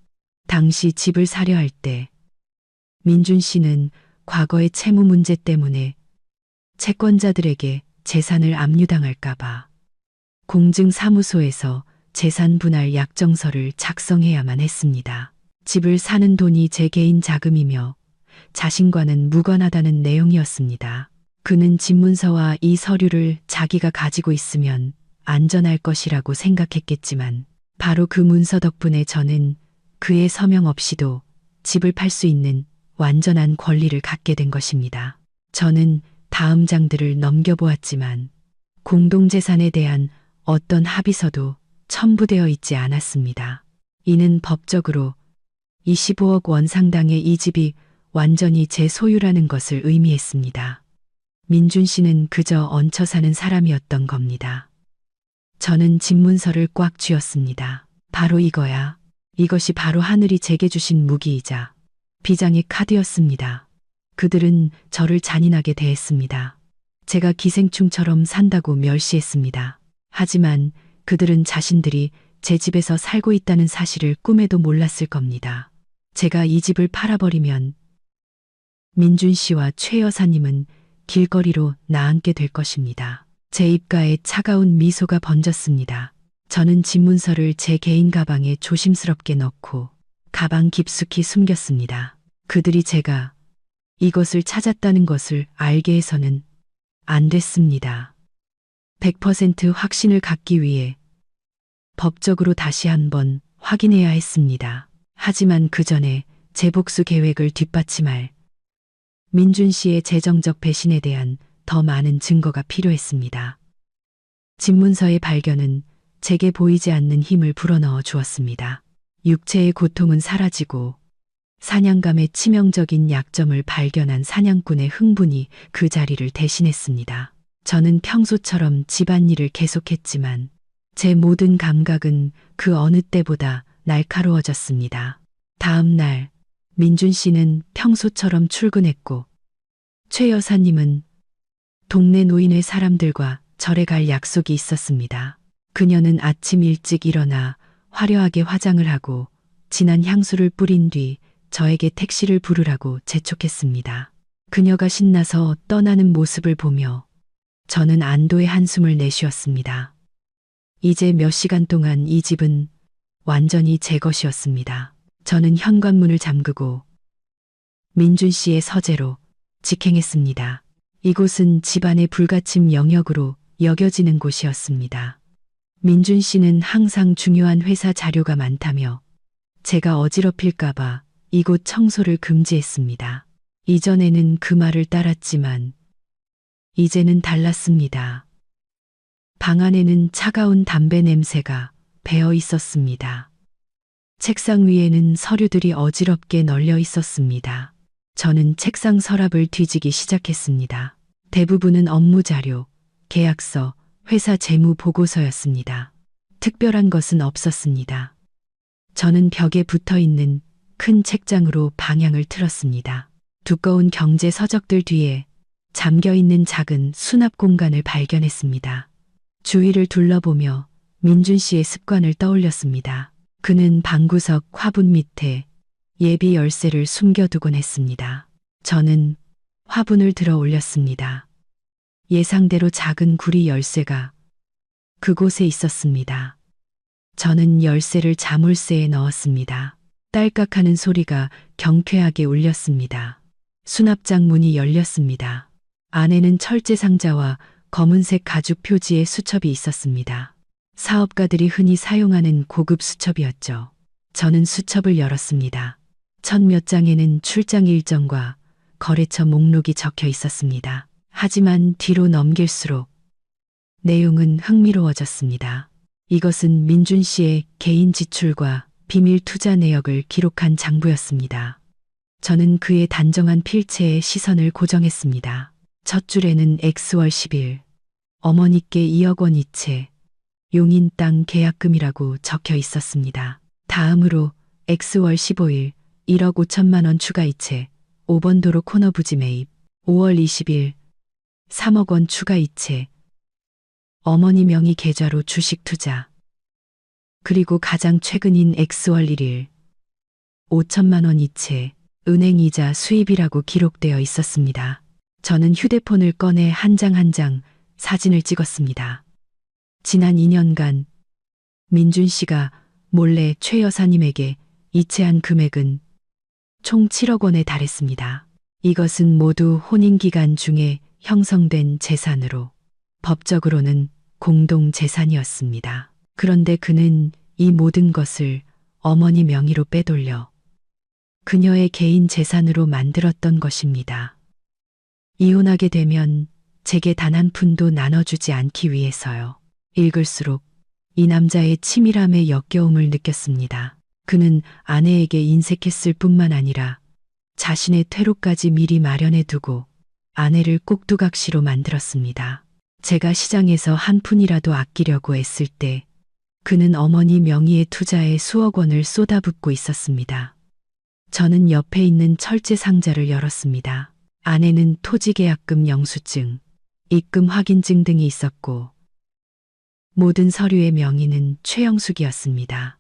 당시 집을 사려 할 때 민준 씨는 과거의 채무 문제 때문에 채권자들에게 재산을 압류당할까봐 공증사무소에서 재산 분할 약정서를 작성해야만 했습니다. 집을 사는 돈이 제 개인 자금이며 자신과는 무관하다는 내용이었습니다. 그는 집문서와 이 서류를 자기가 가지고 있으면 안전할 것이라고 생각했겠지만 바로 그 문서 덕분에 저는 그의 서명 없이도 집을 팔 수 있는 완전한 권리를 갖게 된 것입니다. 저는 다음 장들을 넘겨보았지만 공동재산에 대한 어떤 합의서도 첨부되어 있지 않았습니다. 이는 법적으로 25억 원 상당의 이 집이 완전히 제 소유라는 것을 의미했습니다. 민준 씨는 그저 얹혀 사는 사람이었던 겁니다. 저는 집문서를 꽉 쥐었습니다. 바로 이거야. 이것이 바로 하늘이 제게 주신 무기이자 비장의 카드였습니다. 그들은 저를 잔인하게 대했습니다. 제가 기생충처럼 산다고 멸시했습니다. 하지만 그들은 자신들이 제 집에서 살고 있다는 사실을 꿈에도 몰랐을 겁니다. 제가 이 집을 팔아버리면 민준 씨와 최 여사님은 길거리로 나앉게 될 것입니다. 제 입가에 차가운 미소가 번졌습니다. 저는 집문서를 제 개인 가방에 조심스럽게 넣고 가방 깊숙이 숨겼습니다. 그들이 제가 이것을 찾았다는 것을 알게 해서는 안 됐습니다. 100% 확신을 갖기 위해 법적으로 다시 한번 확인해야 했습니다. 하지만 그 전에 제 복수 계획을 뒷받침할 민준 씨의 재정적 배신에 대한 더 많은 증거가 필요했습니다. 집문서의 발견은 제게 보이지 않는 힘을 불어넣어 주었습니다. 육체의 고통은 사라지고 사냥감의 치명적인 약점을 발견한 사냥꾼의 흥분이 그 자리를 대신했습니다. 저는 평소처럼 집안일을 계속했지만 제 모든 감각은 그 어느 때보다 날카로워졌습니다. 다음 날 민준 씨는 평소처럼 출근했고 최 여사님은 동네 노인회 사람들과 절에 갈 약속이 있었습니다. 그녀는 아침 일찍 일어나 화려하게 화장을 하고 진한 향수를 뿌린 뒤 저에게 택시를 부르라고 재촉했습니다. 그녀가 신나서 떠나는 모습을 보며 저는 안도의 한숨을 내쉬었습니다. 이제 몇 시간 동안 이 집은 완전히 제 것이었습니다. 저는 현관문을 잠그고 민준 씨의 서재로 직행했습니다. 이곳은 집안의 불가침 영역으로 여겨지는 곳이었습니다. 민준 씨는 항상 중요한 회사 자료가 많다며 제가 어지럽힐까봐 이곳 청소를 금지했습니다. 이전에는 그 말을 따랐지만 이제는 달랐습니다. 방 안에는 차가운 담배 냄새가 배어 있었습니다. 책상 위에는 서류들이 어지럽게 널려 있었습니다. 저는 책상 서랍을 뒤지기 시작했습니다. 대부분은 업무 자료, 계약서, 회사 재무 보고서였습니다. 특별한 것은 없었습니다. 저는 벽에 붙어 있는 큰 책장으로 방향을 틀었습니다. 두꺼운 경제 서적들 뒤에 잠겨 있는 작은 수납 공간을 발견했습니다. 주위를 둘러보며 민준 씨의 습관을 떠올렸습니다. 그는 방구석 화분 밑에 예비 열쇠를 숨겨두곤 했습니다. 저는 화분을 들어 올렸습니다. 예상대로 작은 구리 열쇠가 그곳에 있었습니다. 저는 열쇠를 자물쇠에 넣었습니다. 딸깍하는 소리가 경쾌하게 울렸습니다. 수납장 문이 열렸습니다. 안에는 철제 상자와 검은색 가죽 표지의 수첩이 있었습니다. 사업가들이 흔히 사용하는 고급 수첩이었죠. 저는 수첩을 열었습니다. 첫 몇 장에는 출장 일정과 거래처 목록이 적혀 있었습니다. 하지만 뒤로 넘길수록 내용은 흥미로워졌습니다. 이것은 민준 씨의 개인 지출과 비밀 투자 내역을 기록한 장부였습니다. 저는 그의 단정한 필체에 시선을 고정했습니다. 첫 줄에는 X월 10일, 어머니께 2억 원 이체, 용인 땅 계약금이라고 적혀 있었습니다. 다음으로 X월 15일, 1억 5천만 원 추가 이체, 5번 도로 코너 부지 매입, 5월 20일, 3억 원 추가 이체, 어머니 명의 계좌로 주식 투자, 그리고 가장 최근인 X월 1일, 5천만 원 이체, 은행 이자 수입이라고 기록되어 있었습니다. 저는 휴대폰을 꺼내 한 장 한 장 사진을 찍었습니다. 지난 2년간 민준 씨가 몰래 최 여사님에게 이체한 금액은 총 7억 원에 달했습니다. 이것은 모두 혼인 기간 중에 형성된 재산으로 법적으로는 공동 재산이었습니다. 그런데 그는 이 모든 것을 어머니 명의로 빼돌려 그녀의 개인 재산으로 만들었던 것입니다. 이혼하게 되면 제게 단 한 푼도 나눠주지 않기 위해서요. 읽을수록 이 남자의 치밀함에 역겨움을 느꼈습니다. 그는 아내에게 인색했을 뿐만 아니라 자신의 퇴로까지 미리 마련해 두고 아내를 꼭두각시로 만들었습니다. 제가 시장에서 한 푼이라도 아끼려고 애쓸 때 그는 어머니 명의의 투자에 수억 원을 쏟아붓고 있었습니다. 저는 옆에 있는 철제 상자를 열었습니다. 안에는 토지계약금 영수증, 입금 확인증 등이 있었고 모든 서류의 명의는 최영숙이었습니다.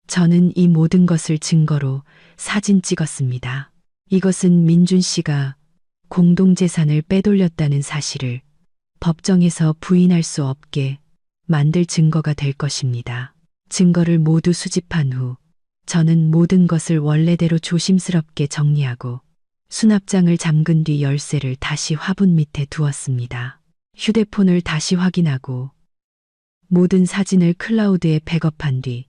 저는 이 모든 것을 증거로 사진 찍었습니다. 이것은 민준 씨가 공동재산을 빼돌렸다는 사실을 법정에서 부인할 수 없게 만들 증거가 될 것입니다. 증거를 모두 수집한 후 저는 모든 것을 원래대로 조심스럽게 정리하고 수납장을 잠근 뒤 열쇠를 다시 화분 밑에 두었습니다. 휴대폰을 다시 확인하고 모든 사진을 클라우드에 백업한 뒤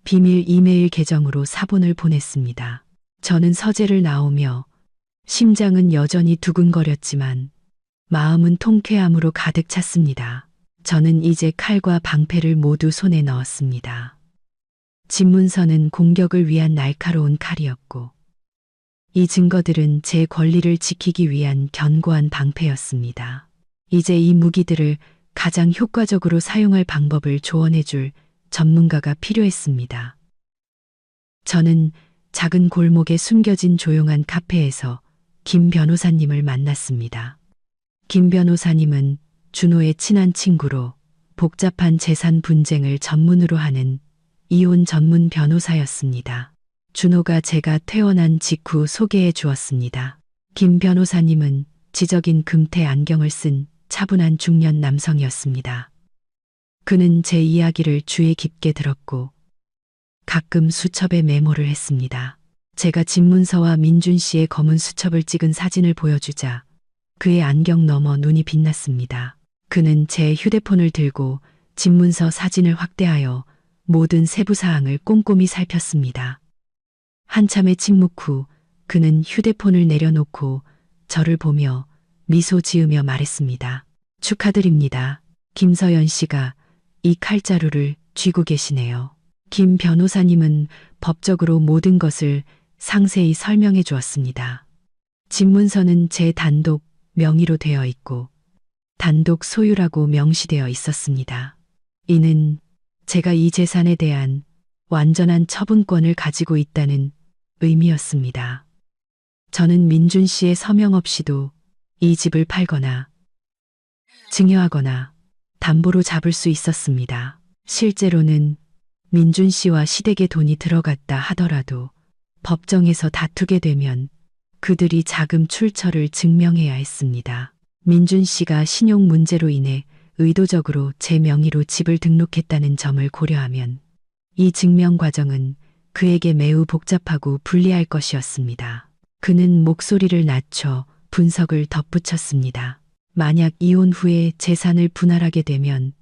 비밀 이메일 계정으로 사본을 보냈습니다. 저는 서재를 나오며 심장은 여전히 두근거렸지만 마음은 통쾌함으로 가득 찼습니다. 저는 이제 칼과 방패를 모두 손에 넣었습니다. 집문서는 공격을 위한 날카로운 칼이었고 이 증거들은 제 권리를 지키기 위한 견고한 방패였습니다. 이제 이 무기들을 가장 효과적으로 사용할 방법을 조언해줄 전문가가 필요했습니다. 저는 작은 골목에 숨겨진 조용한 카페에서 김 변호사님을 만났습니다. 김 변호사님은 준호의 친한 친구로 복잡한 재산 분쟁을 전문으로 하는 이혼 전문 변호사였습니다. 준호가 제가 퇴원한 직후 소개해 주었습니다. 김 변호사님은 지적인 금태 안경을 쓴 차분한 중년 남성이었습니다. 그는 제 이야기를 주의 깊게 들었고 가끔 수첩에 메모를 했습니다. 제가 집문서와 민준 씨의 검은 수첩을 찍은 사진을 보여주자 그의 안경 너머 눈이 빛났습니다. 그는 제 휴대폰을 들고 집문서 사진을 확대하여 모든 세부 사항을 꼼꼼히 살폈습니다. 한참의 침묵 후 그는 휴대폰을 내려놓고 저를 보며 미소 지으며 말했습니다. 축하드립니다. 김서연 씨가 이 칼자루를 쥐고 계시네요. 김 변호사님은 법적으로 모든 것을 상세히 설명해 주었습니다. 집문서는 제 단독 명의로 되어 있고 단독 소유라고 명시되어 있었습니다. 이는 제가 이 재산에 대한 완전한 처분권을 가지고 있다는 의미였습니다. 저는 민준 씨의 서명 없이도 이 집을 팔거나 증여하거나 담보로 잡을 수 있었습니다. 실제로는 민준 씨와 시댁의 돈이 들어갔다 하더라도 법정에서 다투게 되면 그들이 자금 출처를 증명해야 했습니다. 민준 씨가 신용 문제로 인해 의도적으로 제 명의로 집을 등록했다는 점을 고려하면 이 증명 과정은 그에게 매우 복잡하고 불리할 것이었습니다. 그는 목소리를 낮춰 분석을 덧붙였습니다. 만약 이혼 후에 재산을 분할하게 되면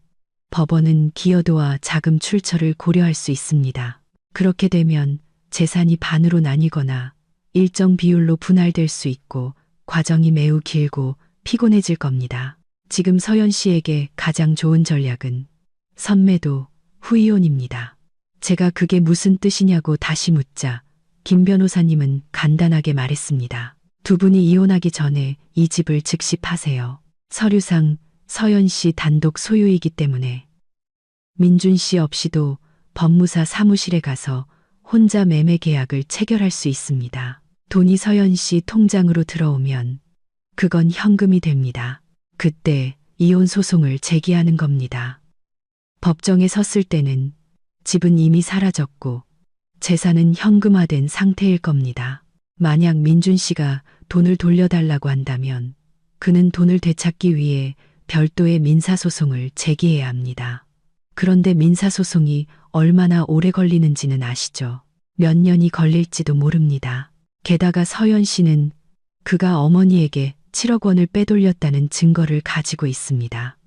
법원은 기여도와 자금 출처를 고려할 수 있습니다. 그렇게 되면 재산이 반으로 나뉘거나 일정 비율로 분할될 수 있고 과정이 매우 길고 피곤해질 겁니다. 지금 서연 씨에게 가장 좋은 전략은 선매도 후이혼입니다. 제가 그게 무슨 뜻이냐고 다시 묻자 김 변호사님은 간단하게 말했습니다. 두 분이 이혼하기 전에 이 집을 즉시 파세요. 서류상 서연 씨 단독 소유이기 때문에 민준 씨 없이도 법무사 사무실에 가서 혼자 매매 계약을 체결할 수 있습니다. 돈이 서연 씨 통장으로 들어오면 그건 현금이 됩니다. 그때 이혼 소송을 제기하는 겁니다. 법정에 섰을 때는 집은 이미 사라졌고 재산은 현금화된 상태일 겁니다. 만약 민준 씨가 돈을 돌려달라고 한다면 그는 돈을 되찾기 위해 별도의 민사소송을 제기해야 합니다. 그런데 민사소송이 얼마나 오래 걸리는지는 아시죠? 몇 년이 걸릴지도 모릅니다. 게다가 서연 씨는 그가 어머니에게 7억 원을 빼돌렸다는 증거를 가지고 있습니다.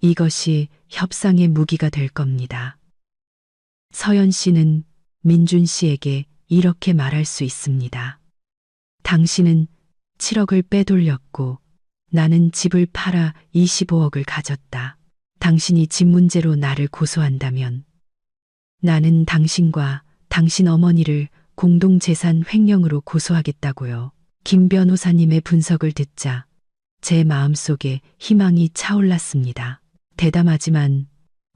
이것이 협상의 무기가 될 겁니다. 서연 씨는 민준 씨에게 이렇게 말할 수 있습니다. 당신은 7억을 빼돌렸고 나는 집을 팔아 25억을 가졌다. 당신이 집 문제로 나를 고소한다면 나는 당신과 당신 어머니를 공동재산 횡령으로 고소하겠다고요. 김 변호사님의 분석을 듣자 제 마음속에 희망이 차올랐습니다. 대담하지만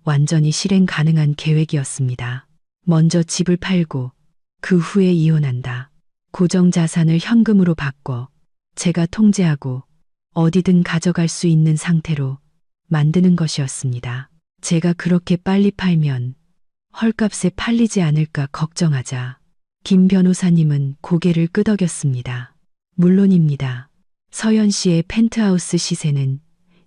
완전히 실행 가능한 계획이었습니다. 먼저 집을 팔고 그 후에 이혼한다. 고정 자산을 현금으로 바꿔 제가 통제하고 어디든 가져갈 수 있는 상태로 만드는 것이었습니다. 제가 그렇게 빨리 팔면 헐값에 팔리지 않을까 걱정하자 김 변호사님은 고개를 끄덕였습니다. 물론입니다. 서현 씨의 펜트하우스 시세는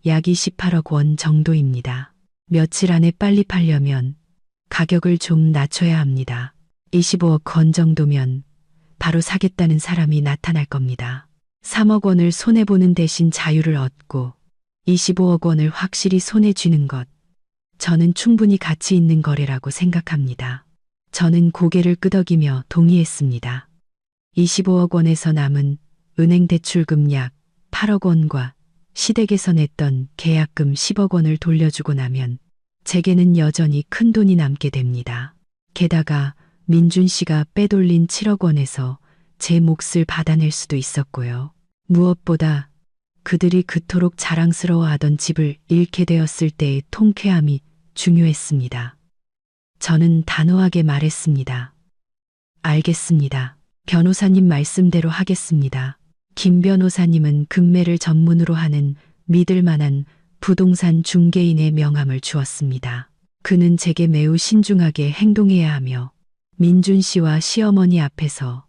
약 28억 원 정도입니다. 며칠 안에 빨리 팔려면 가격을 좀 낮춰야 합니다. 25억 원 정도면 바로 사겠다는 사람이 나타날 겁니다. 3억 원을 손해보는 대신 자유를 얻고 25억 원을 확실히 손에 쥐는 것. 저는 충분히 가치 있는 거래라고 생각합니다. 저는 고개를 끄덕이며 동의했습니다. 25억 원에서 남은 은행 대출금 약 8억 원과 시댁에서 냈던 계약금 10억 원을 돌려주고 나면 제게는 여전히 큰 돈이 남게 됩니다. 게다가 민준 씨가 빼돌린 7억 원에서 제 몫을 받아낼 수도 있었고요. 무엇보다 그들이 그토록 자랑스러워하던 집을 잃게 되었을 때의 통쾌함이 중요했습니다. 저는 단호하게 말했습니다. 알겠습니다. 변호사님 말씀대로 하겠습니다. 김 변호사님은 금매를 전문으로 하는 믿을 만한 부동산 중개인의 명함을 주었습니다. 그는 제게 매우 신중하게 행동해야 하며 민준 씨와 시어머니 앞에서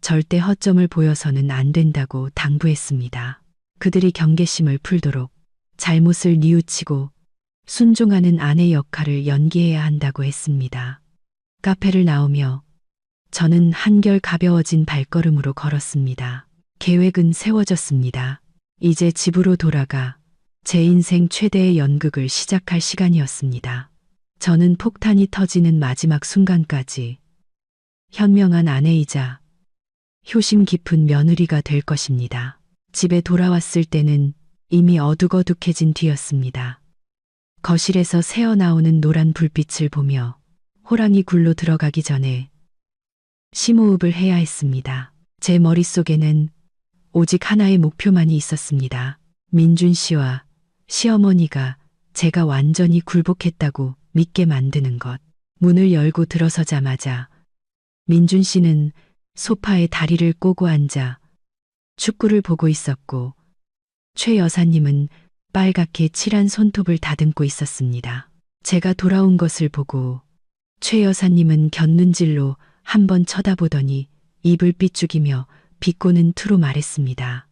절대 허점을 보여서는 안 된다고 당부했습니다. 그들이 경계심을 풀도록 잘못을 뉘우치고 순종하는 아내 역할을 연기해야 한다고 했습니다. 카페를 나오며 저는 한결 가벼워진 발걸음으로 걸었습니다. 계획은 세워졌습니다. 이제 집으로 돌아가 제 인생 최대의 연극을 시작할 시간이었습니다. 저는 폭탄이 터지는 마지막 순간까지 현명한 아내이자 효심 깊은 며느리가 될 것입니다. 집에 돌아왔을 때는 이미 어둑어둑해진 뒤였습니다. 거실에서 새어나오는 노란 불빛을 보며 호랑이 굴로 들어가기 전에 심호흡을 해야 했습니다. 제 머릿속에는 오직 하나의 목표만이 있었습니다. 민준 씨와 시어머니가 제가 완전히 굴복했다고 믿게 만드는 것. 문을 열고 들어서자마자 민준 씨는 소파에 다리를 꼬고 앉아 축구를 보고 있었고 최 여사님은 빨갛게 칠한 손톱을 다듬고 있었습니다. 제가 돌아온 것을 보고 최 여사님은 곁눈질로 한번 쳐다보더니 입을 삐죽이며 비꼬는 투로 말했습니다.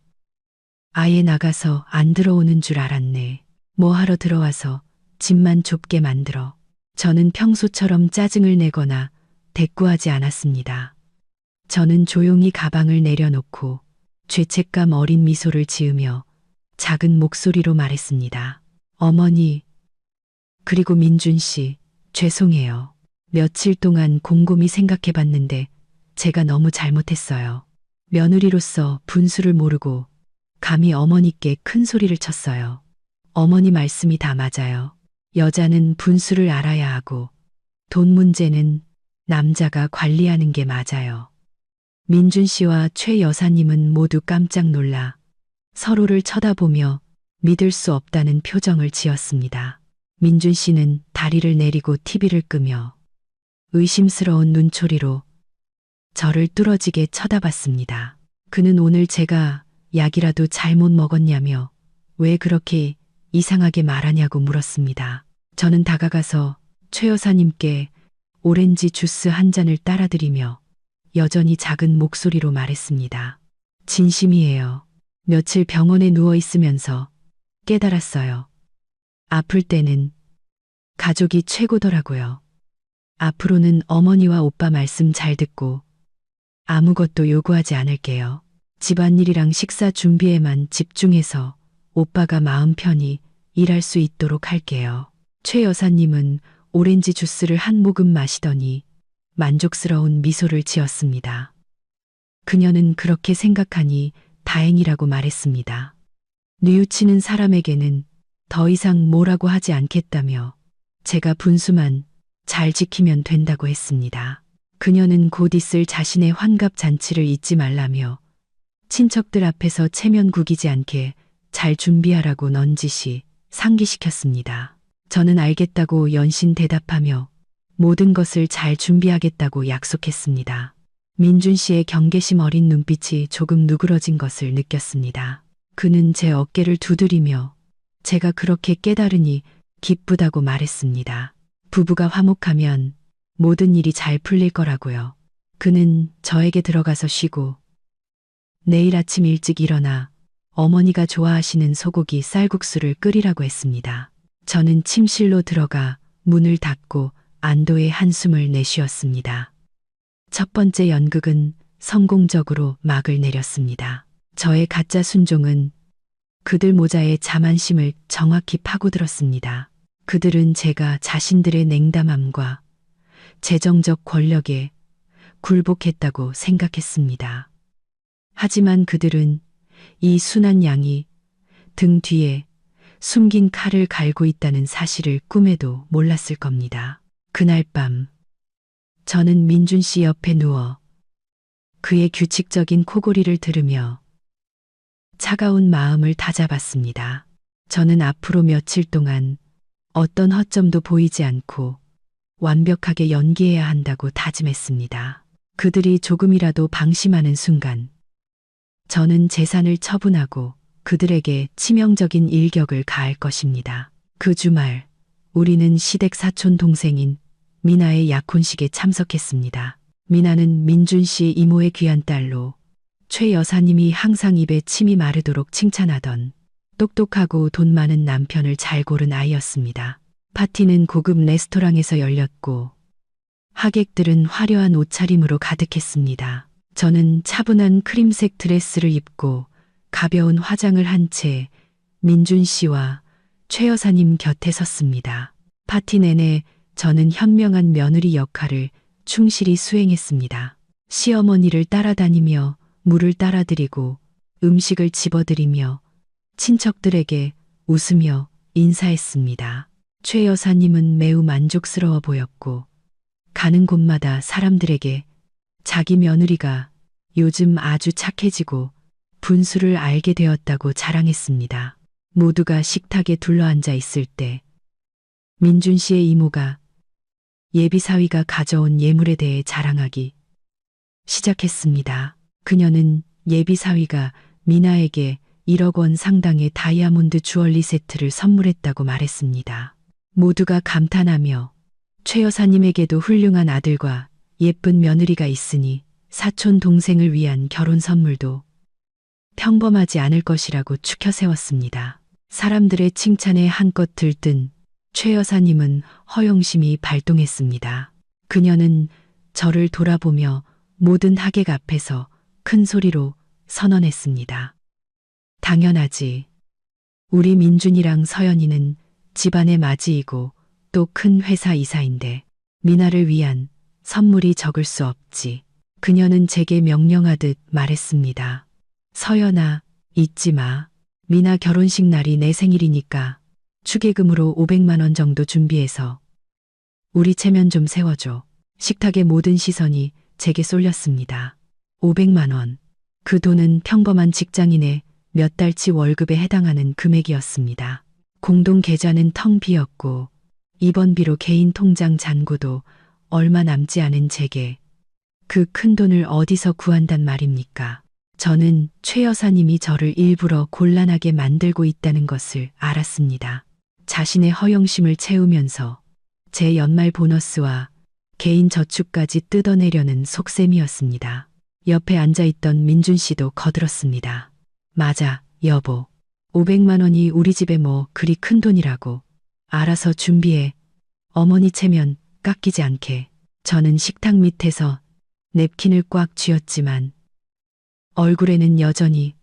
아예 나가서 안 들어오는 줄 알았네. 뭐 하러 들어와서 집만 좁게 만들어. 저는 평소처럼 짜증을 내거나 대꾸하지 않았습니다. 저는 조용히 가방을 내려놓고 죄책감 어린 미소를 지으며 작은 목소리로 말했습니다. 어머니, 그리고 민준 씨, 죄송해요. 며칠 동안 곰곰이 생각해봤는데 제가 너무 잘못했어요. 며느리로서 분수를 모르고 감히 어머니께 큰 소리를 쳤어요. 어머니 말씀이 다 맞아요. 여자는 분수를 알아야 하고 돈 문제는 남자가 관리하는 게 맞아요. 민준 씨와 최 여사님은 모두 깜짝 놀라 서로를 쳐다보며 믿을 수 없다는 표정을 지었습니다. 민준 씨는 다리를 내리고 TV를 끄며 의심스러운 눈초리로 저를 뚫어지게 쳐다봤습니다. 그는 오늘 제가 약이라도 잘못 먹었냐며 왜 그렇게 이상하게 말하냐고 물었습니다. 저는 다가가서 최 여사님께 오렌지 주스 한 잔을 따라드리며 여전히 작은 목소리로 말했습니다. 진심이에요. 며칠 병원에 누워 있으면서 깨달았어요. 아플 때는 가족이 최고더라고요. 앞으로는 어머니와 오빠 말씀 잘 듣고 아무것도 요구하지 않을게요. 집안일이랑 식사 준비에만 집중해서 오빠가 마음 편히 일할 수 있도록 할게요. 최 여사님은 오렌지 주스를 한 모금 마시더니 만족스러운 미소를 지었습니다. 그녀는 그렇게 생각하니 다행이라고 말했습니다. 뉘우치는 사람에게는 더 이상 뭐라고 하지 않겠다며 제가 분수만 잘 지키면 된다고 했습니다. 그녀는 곧 있을 자신의 환갑 잔치를 잊지 말라며 친척들 앞에서 체면 구기지 않게 잘 준비하라고 넌지시 상기시켰습니다. 저는 알겠다고 연신 대답하며 모든 것을 잘 준비하겠다고 약속했습니다. 민준 씨의 경계심 어린 눈빛이 조금 누그러진 것을 느꼈습니다. 그는 제 어깨를 두드리며 제가 그렇게 깨달으니 기쁘다고 말했습니다. 부부가 화목하면 모든 일이 잘 풀릴 거라고요. 그는 저에게 들어가서 쉬고 내일 아침 일찍 일어나 어머니가 좋아하시는 소고기 쌀국수를 끓이라고 했습니다. 저는 침실로 들어가 문을 닫고 안도의 한숨을 내쉬었습니다. 첫 번째 연극은 성공적으로 막을 내렸습니다. 저의 가짜 순종은 그들 모자의 자만심을 정확히 파고들었습니다. 그들은 제가 자신들의 냉담함과 재정적 권력에 굴복했다고 생각했습니다. 하지만 그들은 이 순한 양이 등 뒤에 숨긴 칼을 갈고 있다는 사실을 꿈에도 몰랐을 겁니다. 그날 밤 저는 민준 씨 옆에 누워 그의 규칙적인 코골이를 들으며 차가운 마음을 다잡았습니다. 저는 앞으로 며칠 동안 어떤 허점도 보이지 않고 완벽하게 연기해야 한다고 다짐했습니다. 그들이 조금이라도 방심하는 순간 저는 재산을 처분하고 그들에게 치명적인 일격을 가할 것입니다. 그 주말 우리는 시댁 사촌 동생인 미나의 약혼식에 참석했습니다. 미나는 민준 씨 이모의 귀한 딸로 최 여사님이 항상 입에 침이 마르도록 칭찬하던 똑똑하고 돈 많은 남편을 잘 고른 아이였습니다. 파티는 고급 레스토랑에서 열렸고 하객들은 화려한 옷차림으로 가득했습니다. 저는 차분한 크림색 드레스를 입고 가벼운 화장을 한 채 민준 씨와 최 여사님 곁에 섰습니다. 파티 내내 저는 현명한 며느리 역할을 충실히 수행했습니다. 시어머니를 따라다니며 물을 따라드리고 음식을 집어드리며 친척들에게 웃으며 인사했습니다. 최 여사님은 매우 만족스러워 보였고 가는 곳마다 사람들에게 자기 며느리가 요즘 아주 착해지고 분수를 알게 되었다고 자랑했습니다. 모두가 식탁에 둘러앉아 있을 때 민준 씨의 이모가 예비사위가 가져온 예물에 대해 자랑하기 시작했습니다. 그녀는 예비사위가 미나에게 1억 원 상당의 다이아몬드 주얼리 세트를 선물했다고 말했습니다. 모두가 감탄하며 최 여사님에게도 훌륭한 아들과 예쁜 며느리가 있으니 사촌 동생을 위한 결혼 선물도 평범하지 않을 것이라고 추켜 세웠습니다. 사람들의 칭찬에 한껏 들뜬 최 여사님은 허영심이 발동했습니다. 그녀는 저를 돌아보며 모든 하객 앞에서 큰 소리로 선언했습니다. 당연하지. 우리 민준이랑 서연이는 집안의 맞이이고 또 큰 회사 이사인데 미나를 위한 선물이 적을 수 없지. 그녀는 제게 명령하듯 말했습니다. 서연아, 잊지 마. 미나 결혼식 날이 내 생일이니까 축의금으로 500만 원 정도 준비해서 우리 체면 좀 세워줘. 식탁의 모든 시선이 제게 쏠렸습니다. 500만 원. 그 돈은 평범한 직장인의 몇 달치 월급에 해당하는 금액이었습니다. 공동 계좌는 텅 비었고 입원비로 개인 통장 잔고도 얼마 남지 않은 제게 그 큰 돈을 어디서 구한단 말입니까? 저는 최 여사님이 저를 일부러 곤란하게 만들고 있다는 것을 알았습니다. 자신의 허영심을 채우면서 제 연말 보너스와 개인 저축까지 뜯어내려는 속셈이었습니다. 옆에 앉아있던 민준 씨도 거들었습니다. 맞아, 여보. 500만 원이 우리 집에 뭐 그리 큰 돈이라고. 알아서 준비해. 어머니 체면 깎이지 않게. 저는 식탁 밑에서 냅킨을 꽉 쥐었지만 얼굴에는 여전히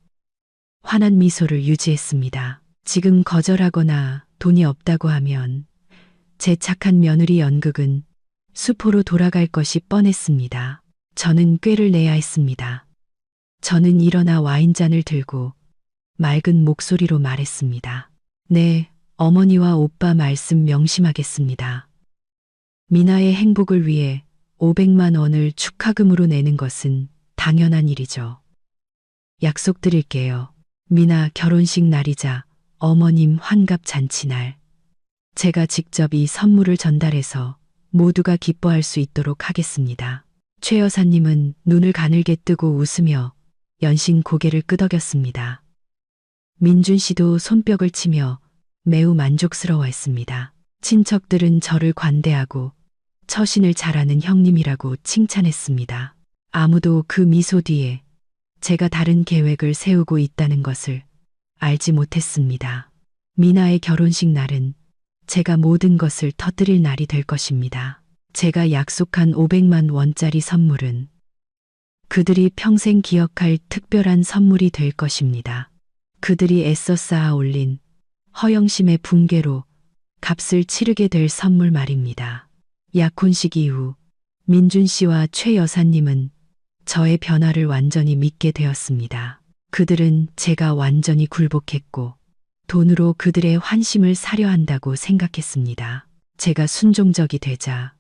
환한 미소를 유지했습니다. 지금 거절하거나 돈이 없다고 하면 제 착한 며느리 연극은 수포로 돌아갈 것이 뻔했습니다. 저는 꾀를 내야 했습니다. 저는 일어나 와인잔을 들고 맑은 목소리로 말했습니다. 네, 어머니와 오빠 말씀 명심하겠습니다. 미나의 행복을 위해 500만 원을 축하금으로 내는 것은 당연한 일이죠. 약속드릴게요. 미나 결혼식 날이자 어머님 환갑 잔치날. 제가 직접 이 선물을 전달해서 모두가 기뻐할 수 있도록 하겠습니다. 최 여사님은 눈을 가늘게 뜨고 웃으며 연신 고개를 끄덕였습니다. 민준 씨도 손뼉을 치며 매우 만족스러워했습니다. 친척들은 저를 관대하고 처신을 잘하는 형님이라고 칭찬했습니다. 아무도 그 미소 뒤에 제가 다른 계획을 세우고 있다는 것을 알지 못했습니다. 미나의 결혼식 날은 제가 모든 것을 터뜨릴 날이 될 것입니다. 제가 약속한 500만 원짜리 선물은 그들이 평생 기억할 특별한 선물이 될 것입니다. 그들이 애써 쌓아 올린 허영심의 붕괴로 값을 치르게 될 선물 말입니다. 약혼식 이후 민준 씨와 최 여사님은 저의 변화를 완전히 믿게 되었습니다. 그들은 제가 완전히 굴복했고 돈으로 그들의 환심을 사려 한다고 생각했습니다. 제가 순종적이 되자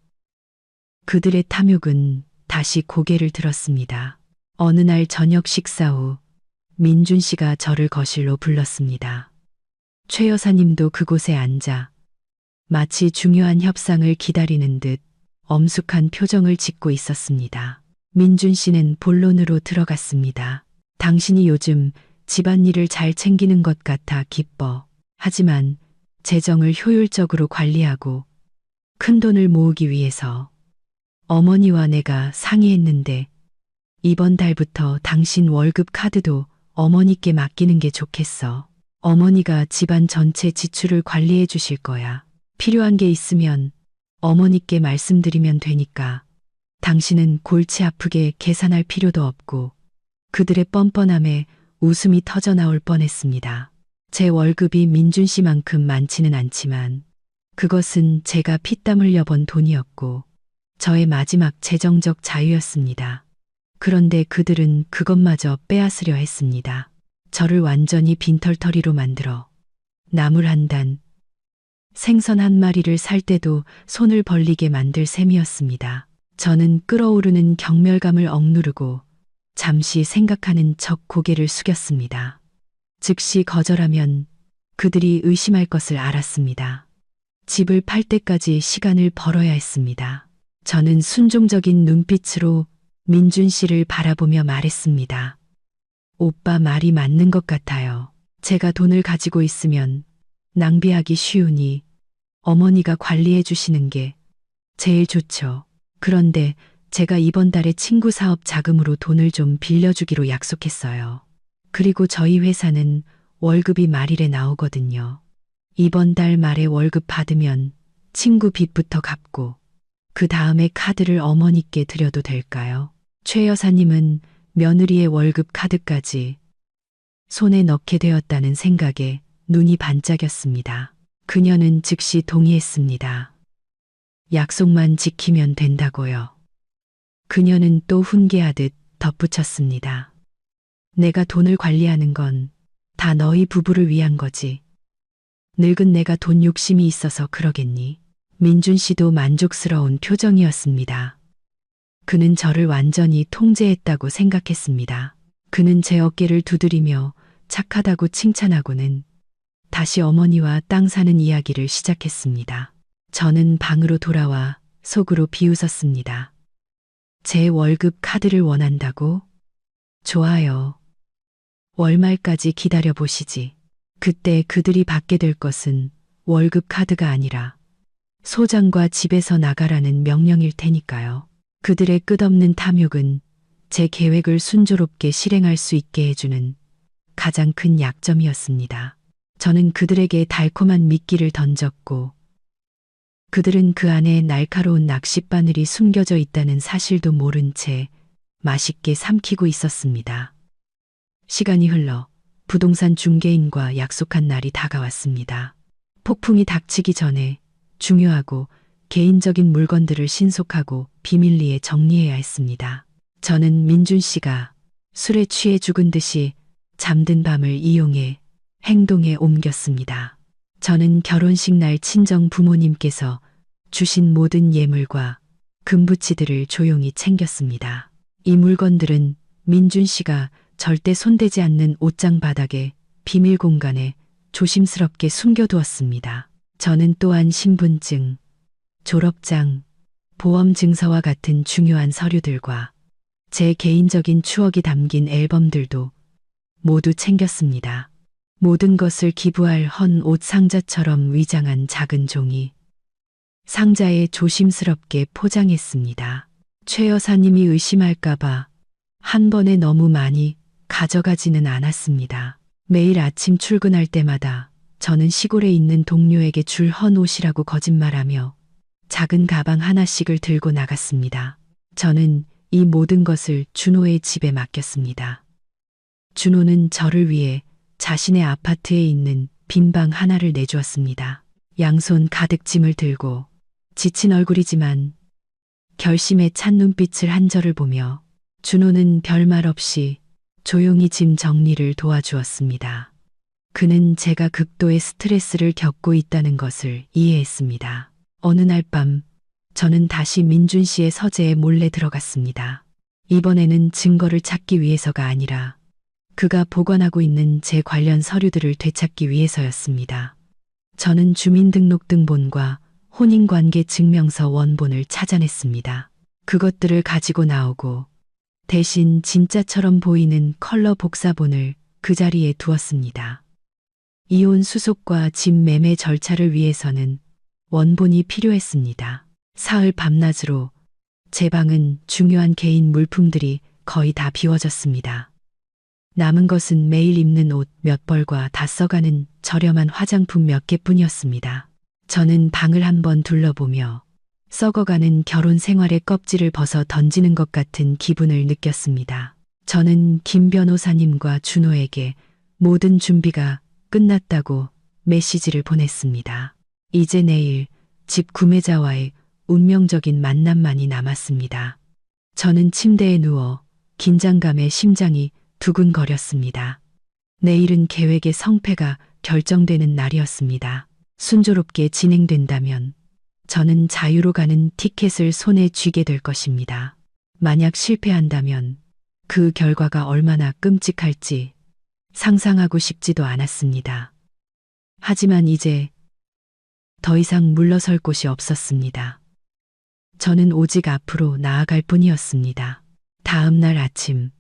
그들의 탐욕은 다시 고개를 들었습니다. 어느 날 저녁 식사 후 민준 씨가 저를 거실로 불렀습니다. 최 여사님도 그곳에 앉아 마치 중요한 협상을 기다리는 듯 엄숙한 표정을 짓고 있었습니다. 민준 씨는 본론으로 들어갔습니다. 당신이 요즘 집안일을 잘 챙기는 것 같아 기뻐. 하지만 재정을 효율적으로 관리하고 큰 돈을 모으기 위해서 어머니와 내가 상의했는데 이번 달부터 당신 월급 카드도 어머니께 맡기는 게 좋겠어. 어머니가 집안 전체 지출을 관리해 주실 거야. 필요한 게 있으면 어머니께 말씀드리면 되니까 당신은 골치 아프게 계산할 필요도 없고. 그들의 뻔뻔함에 웃음이 터져 나올 뻔했습니다. 제 월급이 민준 씨만큼 많지는 않지만 그것은 제가 피땀 흘려 번 돈이었고 저의 마지막 재정적 자유였습니다. 그런데 그들은 그것마저 빼앗으려 했습니다. 저를 완전히 빈털터리로 만들어 나물 한 단, 생선 한 마리를 살 때도 손을 벌리게 만들 셈이었습니다. 저는 끓어오르는 경멸감을 억누르고 잠시 생각하는 척 고개를 숙였습니다. 즉시 거절하면 그들이 의심할 것을 알았습니다. 집을 팔 때까지 시간을 벌어야 했습니다. 저는 순종적인 눈빛으로 민준 씨를 바라보며 말했습니다. 오빠 말이 맞는 것 같아요. 제가 돈을 가지고 있으면 낭비하기 쉬우니 어머니가 관리해 주시는 게 제일 좋죠. 그런데 제가 이번 달에 친구 사업 자금으로 돈을 좀 빌려주기로 약속했어요. 그리고 저희 회사는 월급이 말일에 나오거든요. 이번 달 말에 월급 받으면 친구 빚부터 갚고 그 다음에 카드를 어머니께 드려도 될까요? 최 여사님은 며느리의 월급 카드까지 손에 넣게 되었다는 생각에 눈이 반짝였습니다. 그녀는 즉시 동의했습니다. 약속만 지키면 된다고요. 그녀는 또 훈계하듯 덧붙였습니다. 내가 돈을 관리하는 건 다 너희 부부를 위한 거지. 늙은 내가 돈 욕심이 있어서 그러겠니? 민준 씨도 만족스러운 표정이었습니다. 그는 저를 완전히 통제했다고 생각했습니다. 그는 제 어깨를 두드리며 착하다고 칭찬하고는 다시 어머니와 땅 사는 이야기를 시작했습니다. 저는 방으로 돌아와 속으로 비웃었습니다. 제 월급 카드를 원한다고? 좋아요. 월말까지 기다려 보시지. 그때 그들이 받게 될 것은 월급 카드가 아니라 소장과 집에서 나가라는 명령일 테니까요. 그들의 끝없는 탐욕은 제 계획을 순조롭게 실행할 수 있게 해주는 가장 큰 약점이었습니다. 저는 그들에게 달콤한 미끼를 던졌고 그들은 그 안에 날카로운 낚싯바늘이 숨겨져 있다는 사실도 모른 채 맛있게 삼키고 있었습니다. 시간이 흘러 부동산 중개인과 약속한 날이 다가왔습니다. 폭풍이 닥치기 전에 중요하고 개인적인 물건들을 신속하고 비밀리에 정리해야 했습니다. 저는 민준 씨가 술에 취해 죽은 듯이 잠든 밤을 이용해 행동에 옮겼습니다. 저는 결혼식 날 친정 부모님께서 주신 모든 예물과 금부치들을 조용히 챙겼습니다. 이 물건들은 민준 씨가 절대 손대지 않는 옷장 바닥에 비밀 공간에 조심스럽게 숨겨두었습니다. 저는 또한 신분증, 졸업장, 보험 증서와 같은 중요한 서류들과 제 개인적인 추억이 담긴 앨범들도 모두 챙겼습니다. 모든 것을 기부할 헌 옷 상자처럼 위장한 작은 종이 상자에 조심스럽게 포장했습니다. 최 여사님이 의심할까봐 한 번에 너무 많이 가져가지는 않았습니다. 매일 아침 출근할 때마다 저는 시골에 있는 동료에게 줄 헌 옷이라고 거짓말하며 작은 가방 하나씩을 들고 나갔습니다. 저는 이 모든 것을 준호의 집에 맡겼습니다. 준호는 저를 위해 자신의 아파트에 있는 빈 방 하나를 내주었습니다. 양손 가득 짐을 들고 지친 얼굴이지만 결심에 찬 눈빛을 한 저를 보며 준호는 별말 없이 조용히 짐 정리를 도와주었습니다. 그는 제가 극도의 스트레스를 겪고 있다는 것을 이해했습니다. 어느 날 밤 저는 다시 민준 씨의 서재에 몰래 들어갔습니다. 이번에는 증거를 찾기 위해서가 아니라 그가 보관하고 있는 제 관련 서류들을 되찾기 위해서였습니다. 저는 주민등록등본과 혼인관계 증명서 원본을 찾아냈습니다. 그것들을 가지고 나오고 대신 진짜처럼 보이는 컬러 복사본을 그 자리에 두었습니다. 이혼 수속과 집 매매 절차를 위해서는 원본이 필요했습니다. 사흘 밤낮으로 제 방은 중요한 개인 물품들이 거의 다 비워졌습니다. 남은 것은 매일 입는 옷 몇 벌과 다 써가는 저렴한 화장품 몇 개뿐이었습니다. 저는 방을 한번 둘러보며 썩어가는 결혼 생활의 껍질을 벗어 던지는 것 같은 기분을 느꼈습니다. 저는 김 변호사님과 준호에게 모든 준비가 끝났다고 메시지를 보냈습니다. 이제 내일 집 구매자와의 운명적인 만남만이 남았습니다. 저는 침대에 누워 긴장감에 심장이 두근거렸습니다. 내일은 계획의 성패가 결정되는 날이었습니다. 순조롭게 진행된다면 저는 자유로 가는 티켓을 손에 쥐게 될 것입니다. 만약 실패한다면 그 결과가 얼마나 끔찍할지 상상하고 싶지도 않았습니다. 하지만 이제 더 이상 물러설 곳이 없었습니다. 저는 오직 앞으로 나아갈 뿐이었습니다. 다음 날 아침,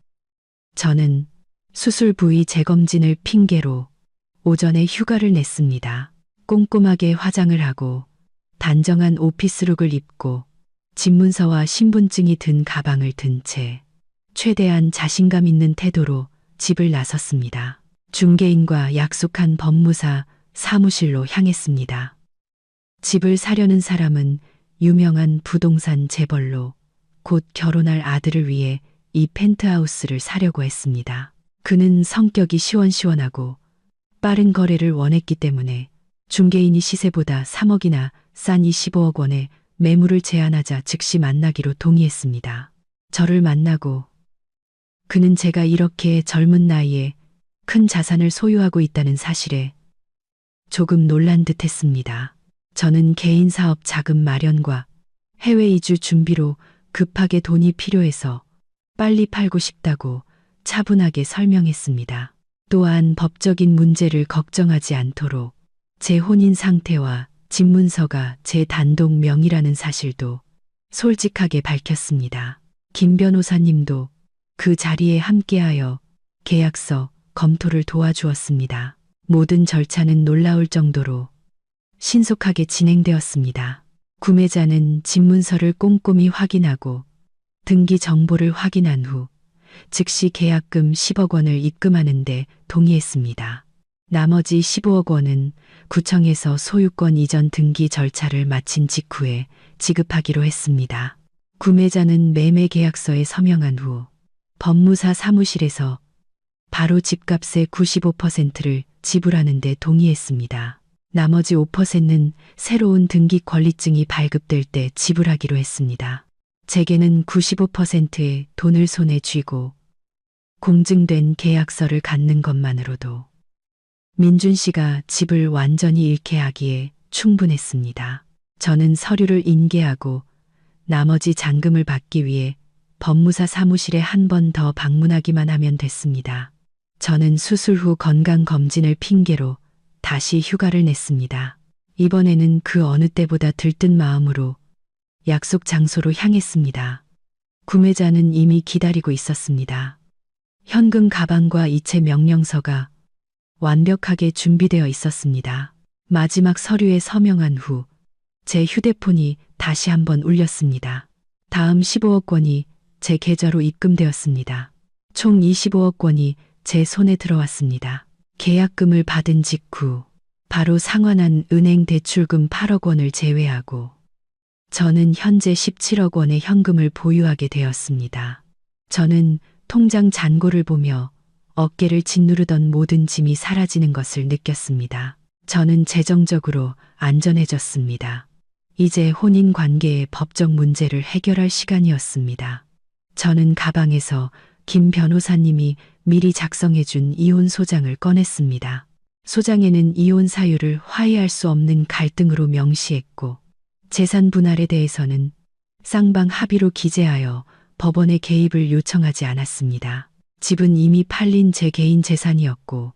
저는 수술 부위 재검진을 핑계로 오전에 휴가를 냈습니다. 꼼꼼하게 화장을 하고 단정한 오피스룩을 입고 집문서와 신분증이 든 가방을 든 채 최대한 자신감 있는 태도로 집을 나섰습니다. 중개인과 약속한 법무사 사무실로 향했습니다. 집을 사려는 사람은 유명한 부동산 재벌로 곧 결혼할 아들을 위해 이 펜트하우스를 사려고 했습니다. 그는 성격이 시원시원하고 빠른 거래를 원했기 때문에 중개인이 시세보다 3억이나 싼 25억 원의 매물을 제안하자 즉시 만나기로 동의했습니다. 저를 만나고 그는 제가 이렇게 젊은 나이에 큰 자산을 소유하고 있다는 사실에 조금 놀란 듯 했습니다. 저는 개인 사업 자금 마련과 해외 이주 준비로 급하게 돈이 필요해서 빨리 팔고 싶다고 차분하게 설명했습니다. 또한 법적인 문제를 걱정하지 않도록 제 혼인 상태와 집문서가 제 단독 명의라는 사실도 솔직하게 밝혔습니다. 김 변호사님도 그 자리에 함께하여 계약서 검토를 도와주었습니다. 모든 절차는 놀라울 정도로 신속하게 진행되었습니다. 구매자는 집문서를 꼼꼼히 확인하고 등기 정보를 확인한 후 즉시 계약금 10억 원을 입금하는 데 동의했습니다. 나머지 15억 원은 구청에서 소유권 이전 등기 절차를 마친 직후에 지급하기로 했습니다. 구매자는 매매 계약서에 서명한 후 법무사 사무실에서 바로 집값의 95%를 지불하는 데 동의했습니다. 나머지 5%는 새로운 등기 권리증이 발급될 때 지불하기로 했습니다. 제게는 95%의 돈을 손에 쥐고 공증된 계약서를 갖는 것만으로도 민준 씨가 집을 완전히 잃게 하기에 충분했습니다. 저는 서류를 인계하고 나머지 잔금을 받기 위해 법무사 사무실에 한 번 더 방문하기만 하면 됐습니다. 저는 수술 후 건강검진을 핑계로 다시 휴가를 냈습니다. 이번에는 그 어느 때보다 들뜬 마음으로 약속 장소로 향했습니다. 구매자는 이미 기다리고 있었습니다. 현금 가방과 이체 명령서가 완벽하게 준비되어 있었습니다. 마지막 서류에 서명한 후 제 휴대폰이 다시 한번 울렸습니다. 다음 15억 원이 제 계좌로 입금되었습니다. 총 25억 원이 제 손에 들어왔습니다. 계약금을 받은 직후 바로 상환한 은행 대출금 8억 원을 제외하고 저는 현재 17억 원의 현금을 보유하게 되었습니다. 저는 통장 잔고를 보며 어깨를 짓누르던 모든 짐이 사라지는 것을 느꼈습니다. 저는 재정적으로 안전해졌습니다. 이제 혼인 관계의 법적 문제를 해결할 시간이었습니다. 저는 가방에서 김 변호사님이 미리 작성해준 이혼 소장을 꺼냈습니다. 소장에는 이혼 사유를 화해할 수 없는 갈등으로 명시했고 재산 분할에 대해서는 쌍방 합의로 기재하여 법원의 개입을 요청하지 않았습니다. 집은 이미 팔린 제 개인 재산이었고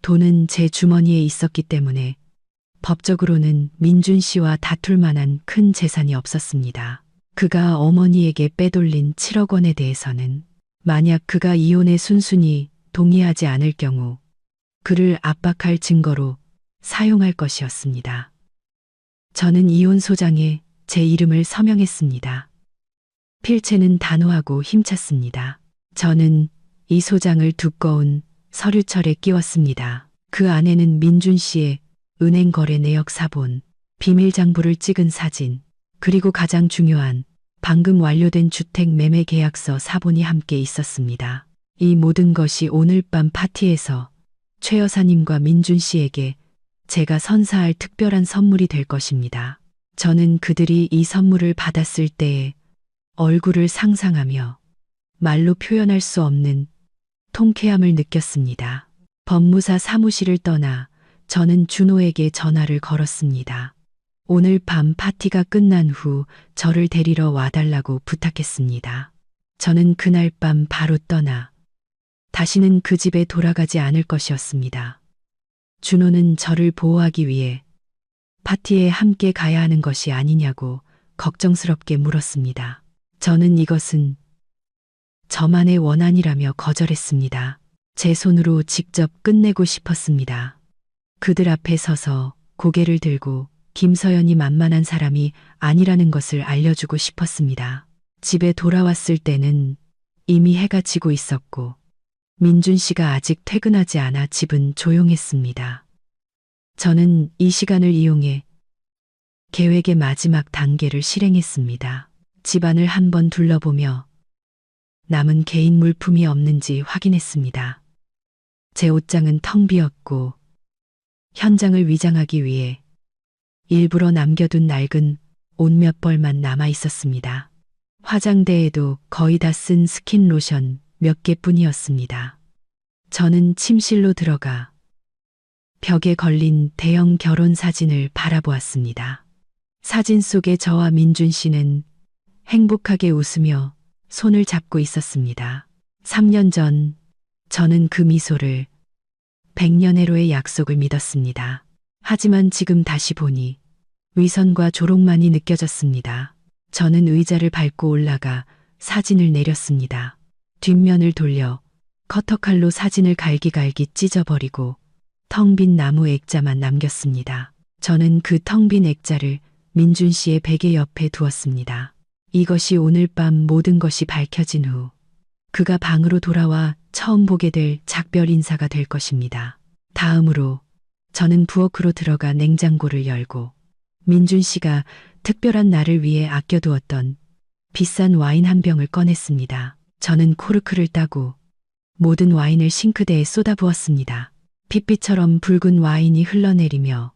돈은 제 주머니에 있었기 때문에 법적으로는 민준 씨와 다툴 만한 큰 재산이 없었습니다. 그가 어머니에게 빼돌린 7억 원에 대해서는 만약 그가 이혼에 순순히 동의하지 않을 경우 그를 압박할 증거로 사용할 것이었습니다. 저는 이혼 소장에 제 이름을 서명했습니다. 필체는 단호하고 힘찼습니다. 저는 이 소장을 두꺼운 서류철에 끼웠습니다. 그 안에는 민준 씨의 은행 거래 내역 사본, 비밀 장부를 찍은 사진, 그리고 가장 중요한 방금 완료된 주택 매매 계약서 사본이 함께 있었습니다. 이 모든 것이 오늘 밤 파티에서 최 여사님과 민준 씨에게 제가 선사할 특별한 선물이 될 것입니다. 저는 그들이 이 선물을 받았을 때의 얼굴을 상상하며 말로 표현할 수 없는 통쾌함을 느꼈습니다. 법무사 사무실을 떠나 저는 준호에게 전화를 걸었습니다. 오늘 밤 파티가 끝난 후 저를 데리러 와달라고 부탁했습니다. 저는 그날 밤 바로 떠나 다시는 그 집에 돌아가지 않을 것이었습니다. 준호는 저를 보호하기 위해 파티에 함께 가야 하는 것이 아니냐고 걱정스럽게 물었습니다. 저는 이것은 저만의 원한이라며 거절했습니다. 제 손으로 직접 끝내고 싶었습니다. 그들 앞에 서서 고개를 들고 김서연이 만만한 사람이 아니라는 것을 알려주고 싶었습니다. 집에 돌아왔을 때는 이미 해가 지고 있었고 민준 씨가 아직 퇴근하지 않아 집은 조용했습니다. 저는 이 시간을 이용해 계획의 마지막 단계를 실행했습니다. 집안을 한번 둘러보며 남은 개인 물품이 없는지 확인했습니다. 제 옷장은 텅 비었고 현장을 위장하기 위해 일부러 남겨둔 낡은 옷 몇 벌만 남아 있었습니다. 화장대에도 거의 다 쓴 스킨 로션 몇 개뿐이었습니다. 저는 침실로 들어가 벽에 걸린 대형 결혼 사진을 바라보았습니다. 사진 속의 저와 민준 씨는 행복하게 웃으며 손을 잡고 있었습니다. 3년 전 저는 그 미소를 100년애로의 약속을 믿었습니다. 하지만 지금 다시 보니 위선과 조롱만이 느껴졌습니다. 저는 의자를 밟고 올라가 사진을 내렸습니다. 뒷면을 돌려 커터칼로 사진을 갈기갈기 찢어버리고 텅 빈 나무 액자만 남겼습니다. 저는 그 텅 빈 액자를 민준 씨의 베개 옆에 두었습니다. 이것이 오늘 밤 모든 것이 밝혀진 후 그가 방으로 돌아와 처음 보게 될 작별 인사가 될 것입니다. 다음으로 저는 부엌으로 들어가 냉장고를 열고 민준 씨가 특별한 날을 위해 아껴두었던 비싼 와인 한 병을 꺼냈습니다. 저는 코르크를 따고 모든 와인을 싱크대에 쏟아부었습니다. 핏빛처럼 붉은 와인이 흘러내리며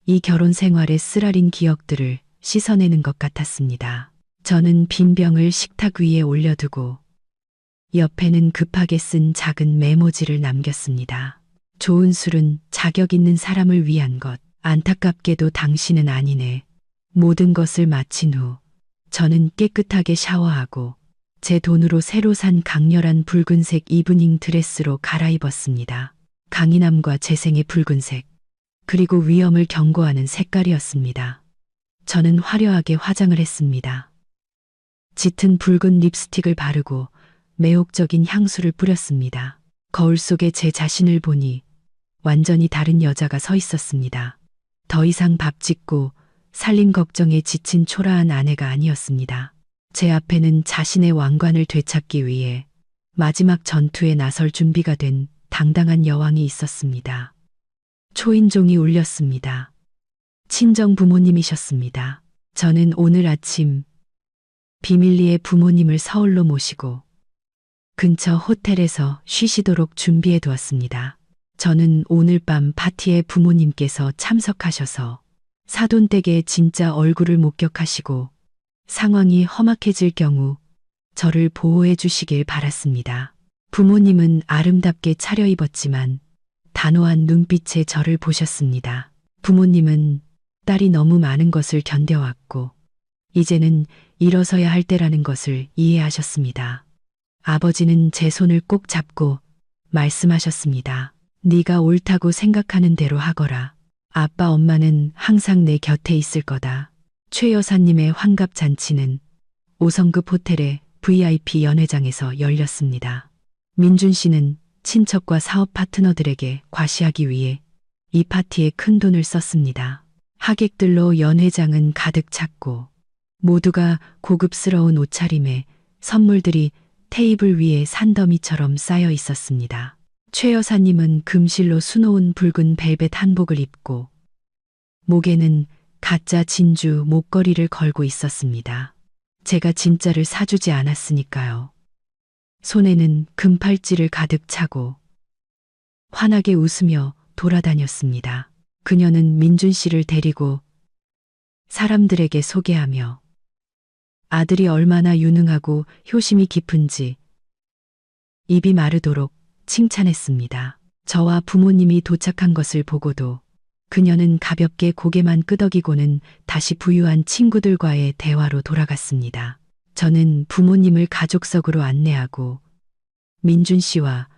이 결혼 생활의 쓰라린 기억들을 씻어내는 것 같았습니다. 저는 빈 병을 식탁 위에 올려두고 옆에는 급하게 쓴 작은 메모지를 남겼습니다. 좋은 술은 자격 있는 사람을 위한 것. 안타깝게도 당신은 아니네. 모든 것을 마친 후 저는 깨끗하게 샤워하고 제 돈으로 새로 산 강렬한 붉은색 이브닝 드레스로 갈아입었습니다. 강인함과 재생의 붉은색, 그리고 위험을 경고하는 색깔이었습니다. 저는 화려하게 화장을 했습니다. 짙은 붉은 립스틱을 바르고 매혹적인 향수를 뿌렸습니다. 거울 속에 제 자신을 보니 완전히 다른 여자가 서 있었습니다. 더 이상 밥 짓고 살림 걱정에 지친 초라한 아내가 아니었습니다. 제 앞에는 자신의 왕관을 되찾기 위해 마지막 전투에 나설 준비가 된 당당한 여왕이 있었습니다. 초인종이 울렸습니다. 친정 부모님이셨습니다. 저는 오늘 아침 비밀리에 부모님을 서울로 모시고 근처 호텔에서 쉬시도록 준비해 두었습니다. 저는 오늘 밤 파티에 부모님께서 참석하셔서 사돈댁의 진짜 얼굴을 목격하시고 상황이 험악해질 경우 저를 보호해 주시길 바랐습니다. 부모님은 아름답게 차려입었지만 단호한 눈빛에 저를 보셨습니다. 부모님은 딸이 너무 많은 것을 견뎌왔고 이제는 일어서야 할 때라는 것을 이해하셨습니다. 아버지는 제 손을 꼭 잡고 말씀하셨습니다. 네가 옳다고 생각하는 대로 하거라. 아빠 엄마는 항상 내 곁에 있을 거다. 최 여사님의 환갑 잔치는 5성급 호텔의 VIP 연회장에서 열렸습니다. 민준 씨는 친척과 사업 파트너들에게 과시하기 위해 이 파티에 큰 돈을 썼습니다. 하객들로 연회장은 가득 찼고 모두가 고급스러운 옷차림에 선물들이 테이블 위에 산더미처럼 쌓여 있었습니다. 최 여사님은 금실로 수놓은 붉은 벨벳 한복을 입고 목에는 가짜 진주 목걸이를 걸고 있었습니다. 제가 진짜를 사주지 않았으니까요. 손에는 금팔찌를 가득 차고 환하게 웃으며 돌아다녔습니다. 그녀는 민준 씨를 데리고 사람들에게 소개하며 아들이 얼마나 유능하고 효심이 깊은지 입이 마르도록 칭찬했습니다. 저와 부모님이 도착한 것을 보고도 그녀는 가볍게 고개만 끄덕이고는 다시 부유한 친구들과의 대화로 돌아갔습니다. 저는 부모님을 가족석으로 안내하고 민준 씨와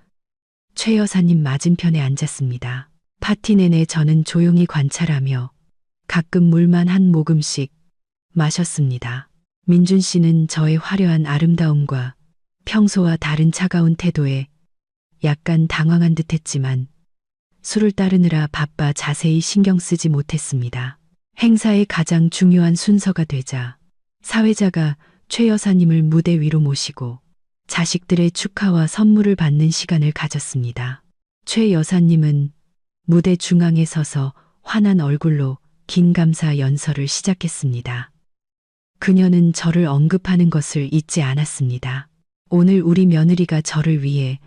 최 여사님 맞은편에 앉았습니다. 파티 내내 저는 조용히 관찰하며 가끔 물만 한 모금씩 마셨습니다. 민준 씨는 저의 화려한 아름다움과 평소와 다른 차가운 태도에 약간 당황한 듯 했지만 술을 따르느라 바빠 자세히 신경 쓰지 못했습니다. 행사의 가장 중요한 순서가 되자 사회자가 최 여사님을 무대 위로 모시고 자식들의 축하와 선물을 받는 시간을 가졌습니다. 최 여사님은 무대 중앙에 서서 환한 얼굴로 긴 감사 연설을 시작했습니다. 그녀는 저를 언급하는 것을 잊지 않았습니다. 오늘 우리 며느리가 저를 위해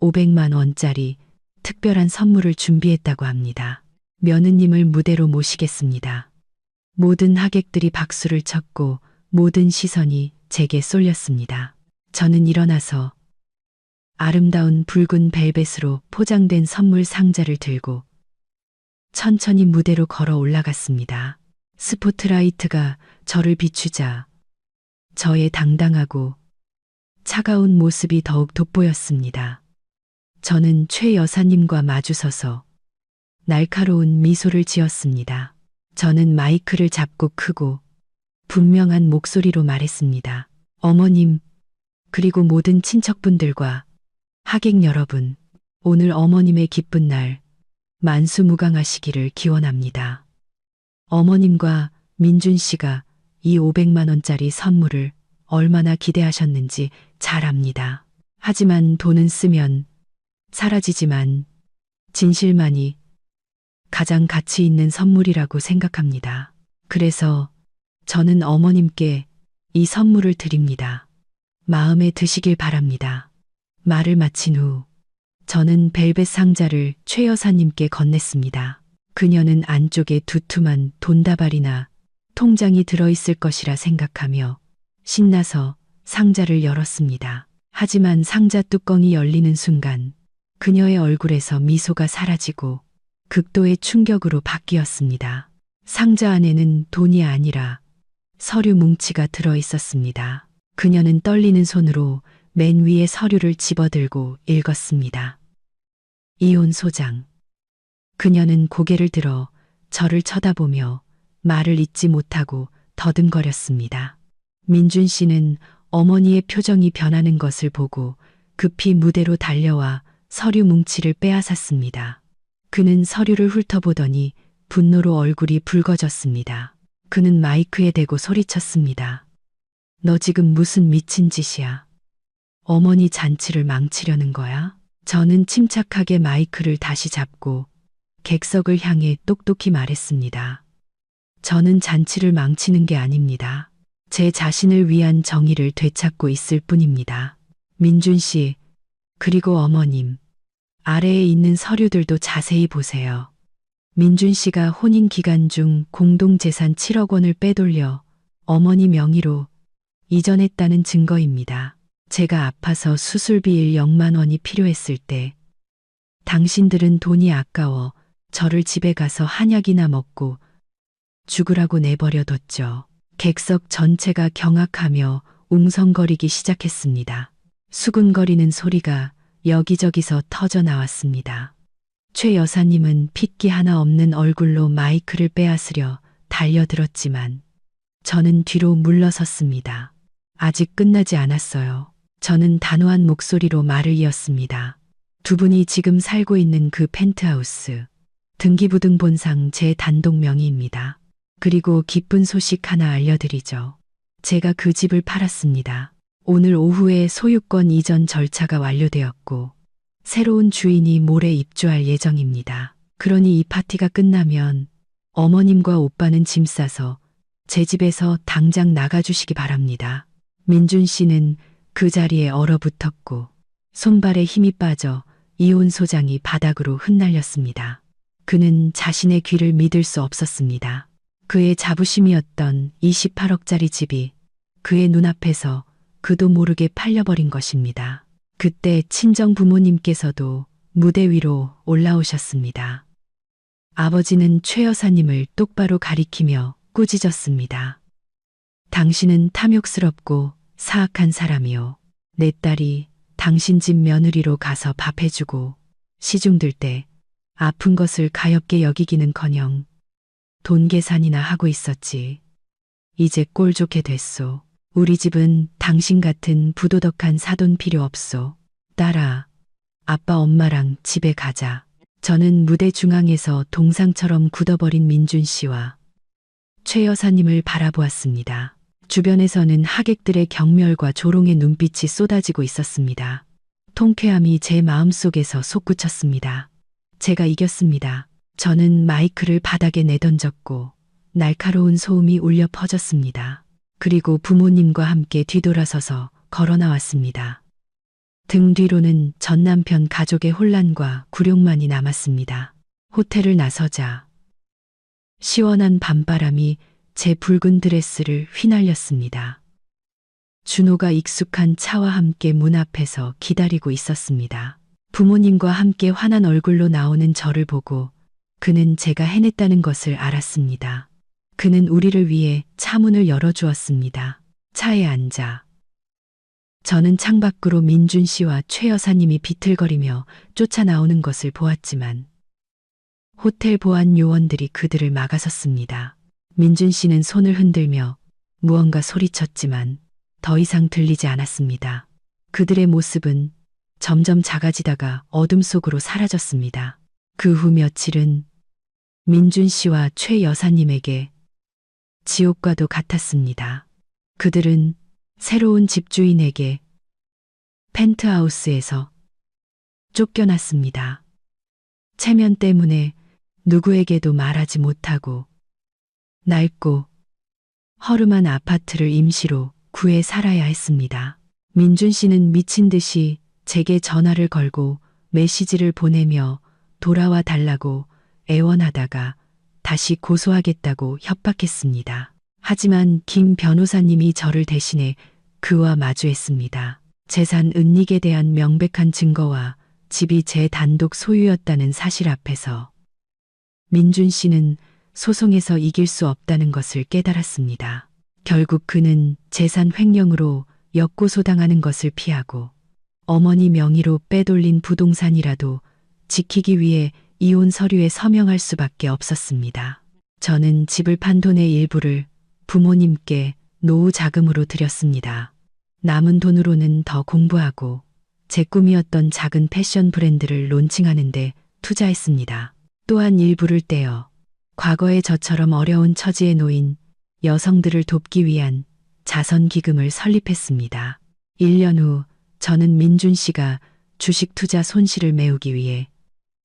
500만 원짜리 특별한 선물을 준비했다고 합니다. 며느님을 무대로 모시겠습니다. 모든 하객들이 박수를 쳤고 모든 시선이 제게 쏠렸습니다. 저는 일어나서 아름다운 붉은 벨벳으로 포장된 선물 상자를 들고 천천히 무대로 걸어 올라갔습니다. 스포트라이트가 저를 비추자 저의 당당하고 차가운 모습이 더욱 돋보였습니다. 저는 최 여사님과 마주서서 날카로운 미소를 지었습니다. 저는 마이크를 잡고 크고 분명한 목소리로 말했습니다. 어머님, 그리고 모든 친척분들과 하객 여러분, 오늘 어머님의 기쁜 날 만수무강하시기를 기원합니다. 어머님과 민준 씨가 이 500만 원짜리 선물을 얼마나 기대하셨는지 잘 압니다. 하지만 돈은 쓰면 사라지지만 진실만이 가장 가치 있는 선물이라고 생각합니다. 그래서 저는 어머님께 이 선물을 드립니다. 마음에 드시길 바랍니다. 말을 마친 후 저는 벨벳 상자를 최 여사님께 건넸습니다. 그녀는 안쪽에 두툼한 돈다발이나 통장이 들어있을 것이라 생각하며 신나서 상자를 열었습니다. 하지만 상자 뚜껑이 열리는 순간 그녀의 얼굴에서 미소가 사라지고 극도의 충격으로 바뀌었습니다. 상자 안에는 돈이 아니라 서류 뭉치가 들어 있었습니다. 그녀는 떨리는 손으로 맨 위에 서류를 집어들고 읽었습니다. 이혼 소장. 그녀는 고개를 들어 저를 쳐다보며 말을 잇지 못하고 더듬거렸습니다. 민준 씨는 어머니의 표정이 변하는 것을 보고 급히 무대로 달려와 서류 뭉치를 빼앗았습니다. 그는 서류를 훑어보더니 분노로 얼굴이 붉어졌습니다. 그는 마이크에 대고 소리쳤습니다. 너 지금 무슨 미친 짓이야? 어머니 잔치를 망치려는 거야? 저는 침착하게 마이크를 다시 잡고 객석을 향해 똑똑히 말했습니다. 저는 잔치를 망치는 게 아닙니다. 제 자신을 위한 정의를 되찾고 있을 뿐입니다. 민준 씨, 그리고 어머님, 아래에 있는 서류들도 자세히 보세요. 민준 씨가 혼인 기간 중 공동재산 7억 원을 빼돌려 어머니 명의로 이전했다는 증거입니다. 제가 아파서 수술비 0만 원이 필요했을 때 당신들은 돈이 아까워 저를 집에 가서 한약이나 먹고 죽으라고 내버려뒀죠. 객석 전체가 경악하며 웅성거리기 시작했습니다. 수군거리는 소리가 여기저기서 터져 나왔습니다. 최 여사님은 핏기 하나 없는 얼굴로 마이크를 빼앗으려 달려들었지만 저는 뒤로 물러섰습니다. 아직 끝나지 않았어요. 저는 단호한 목소리로 말을 이었습니다. 두 분이 지금 살고 있는 그 펜트하우스, 등기부등본상 제 단독 명의입니다. 그리고 기쁜 소식 하나 알려드리죠. 제가 그 집을 팔았습니다. 오늘 오후에 소유권 이전 절차가 완료되었고 새로운 주인이 모레 입주할 예정입니다. 그러니 이 파티가 끝나면 어머님과 오빠는 짐 싸서 제 집에서 당장 나가주시기 바랍니다. 민준 씨는 그 자리에 얼어붙었고 손발에 힘이 빠져 이혼 소장이 바닥으로 흩날렸습니다. 그는 자신의 귀를 믿을 수 없었습니다. 그의 자부심이었던 28억짜리 집이 그의 눈앞에서 그도 모르게 팔려버린 것입니다. 그때 친정 부모님께서도 무대 위로 올라오셨습니다. 아버지는 최 여사님을 똑바로 가리키며 꾸짖었습니다. 당신은 탐욕스럽고 사악한 사람이요. 내 딸이 당신 집 며느리로 가서 밥 해주고 시중들 때 아픈 것을 가엾게 여기기는커녕 돈 계산이나 하고 있었지. 이제 꼴 좋게 됐소. 우리 집은 당신 같은 부도덕한 사돈 필요 없소. 딸아, 아빠 엄마랑 집에 가자. 저는 무대 중앙에서 동상처럼 굳어버린 민준 씨와 최 여사님을 바라보았습니다. 주변에서는 하객들의 경멸과 조롱의 눈빛이 쏟아지고 있었습니다. 통쾌함이 제 마음속에서 솟구쳤습니다. 제가 이겼습니다. 저는 마이크를 바닥에 내던졌고 날카로운 소음이 울려 퍼졌습니다. 그리고 부모님과 함께 뒤돌아서서 걸어 나왔습니다. 등 뒤로는 전 남편 가족의 혼란과 굴욕만이 남았습니다. 호텔을 나서자 시원한 밤바람이 제 붉은 드레스를 휘날렸습니다. 준호가 익숙한 차와 함께 문 앞에서 기다리고 있었습니다. 부모님과 함께 환한 얼굴로 나오는 저를 보고 그는 제가 해냈다는 것을 알았습니다. 그는 우리를 위해 차문을 열어주었습니다. 차에 앉아. 저는 창밖으로 민준 씨와 최 여사님이 비틀거리며 쫓아나오는 것을 보았지만 호텔 보안 요원들이 그들을 막아섰습니다. 민준 씨는 손을 흔들며 무언가 소리쳤지만 더 이상 들리지 않았습니다. 그들의 모습은 점점 작아지다가 어둠 속으로 사라졌습니다. 그 후 며칠은 민준 씨와 최 여사님에게 지옥과도 같았습니다. 그들은 새로운 집주인에게 펜트하우스에서 쫓겨났습니다. 체면 때문에 누구에게도 말하지 못하고 낡고 허름한 아파트를 임시로 구해 살아야 했습니다. 민준 씨는 미친 듯이 제게 전화를 걸고 메시지를 보내며 돌아와 달라고 애원하다가 다시 고소하겠다고 협박했습니다. 하지만 김 변호사님이 저를 대신해 그와 마주했습니다. 재산 은닉에 대한 명백한 증거와 집이 제 단독 소유였다는 사실 앞에서 민준 씨는 소송에서 이길 수 없다는 것을 깨달았습니다. 결국 그는 재산 횡령으로 역고소당하는 것을 피하고 어머니 명의로 빼돌린 부동산이라도 지키기 위해 이혼 서류에 서명할 수밖에 없었습니다. 저는 집을 판 돈의 일부를 부모님께 노후 자금으로 드렸습니다. 남은 돈으로는 더 공부하고 제 꿈이었던 작은 패션 브랜드를 론칭하는데 투자했습니다. 또한 일부를 떼어 과거에 저처럼 어려운 처지에 놓인 여성들을 돕기 위한 자선기금을 설립했습니다. 1년 후 저는 민준 씨가 주식 투자 손실을 메우기 위해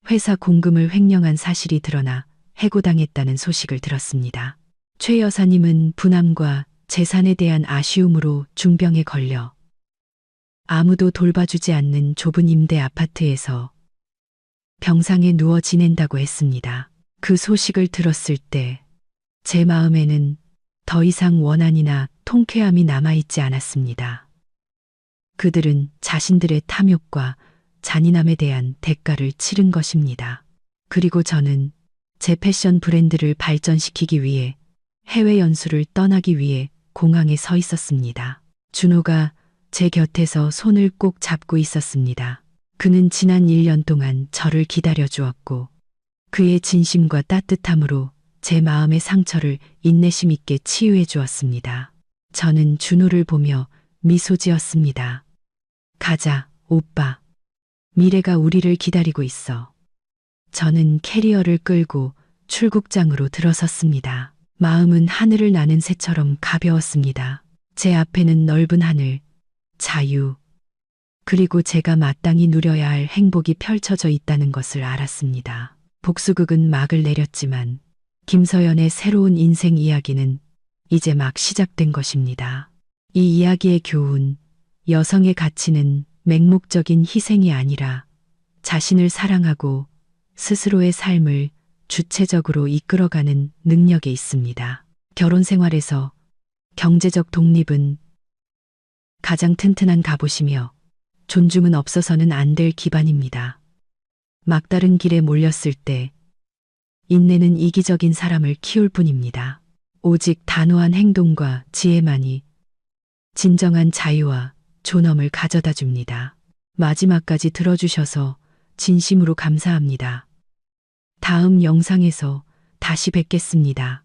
회사 공금을 횡령한 사실이 드러나 해고당했다는 소식을 들었습니다. 최 여사님은 분함과 재산에 대한 아쉬움으로 중병에 걸려 아무도 돌봐주지 않는 좁은 임대 아파트에서 병상에 누워 지낸다고 했습니다. 그 소식을 들었을 때 제 마음에는 더 이상 원한이나 통쾌함이 남아있지 않았습니다. 그들은 자신들의 탐욕과 잔인함에 대한 대가를 치른 것입니다. 그리고 저는 제 패션 브랜드를 발전시키기 위해 해외 연수를 떠나기 위해 공항에 서 있었습니다. 준호가 제 곁에서 손을 꼭 잡고 있었습니다. 그는 지난 1년 동안 저를 기다려 주었고 그의 진심과 따뜻함으로 제 마음의 상처를 인내심 있게 치유해 주었습니다. 저는 준호를 보며 미소 지었습니다. 가자, 오빠. 미래가 우리를 기다리고 있어. 저는 캐리어를 끌고 출국장으로 들어섰습니다. 마음은 하늘을 나는 새처럼 가벼웠습니다. 제 앞에는 넓은 하늘, 자유, 그리고 제가 마땅히 누려야 할 행복이 펼쳐져 있다는 것을 알았습니다. 복수극은 막을 내렸지만 김서연의 새로운 인생 이야기는 이제 막 시작된 것입니다. 이 이야기의 교훈, 여성의 가치는 맹목적인 희생이 아니라 자신을 사랑하고 스스로의 삶을 주체적으로 이끌어가는 능력에 있습니다. 결혼 생활에서 경제적 독립은 가장 튼튼한 갑옷이며 존중은 없어서는 안 될 기반입니다. 막다른 길에 몰렸을 때 인내는 이기적인 사람을 키울 뿐입니다. 오직 단호한 행동과 지혜만이 진정한 자유와 존엄을 가져다 줍니다. 마지막까지 들어주셔서 진심으로 감사합니다. 다음 영상에서 다시 뵙겠습니다.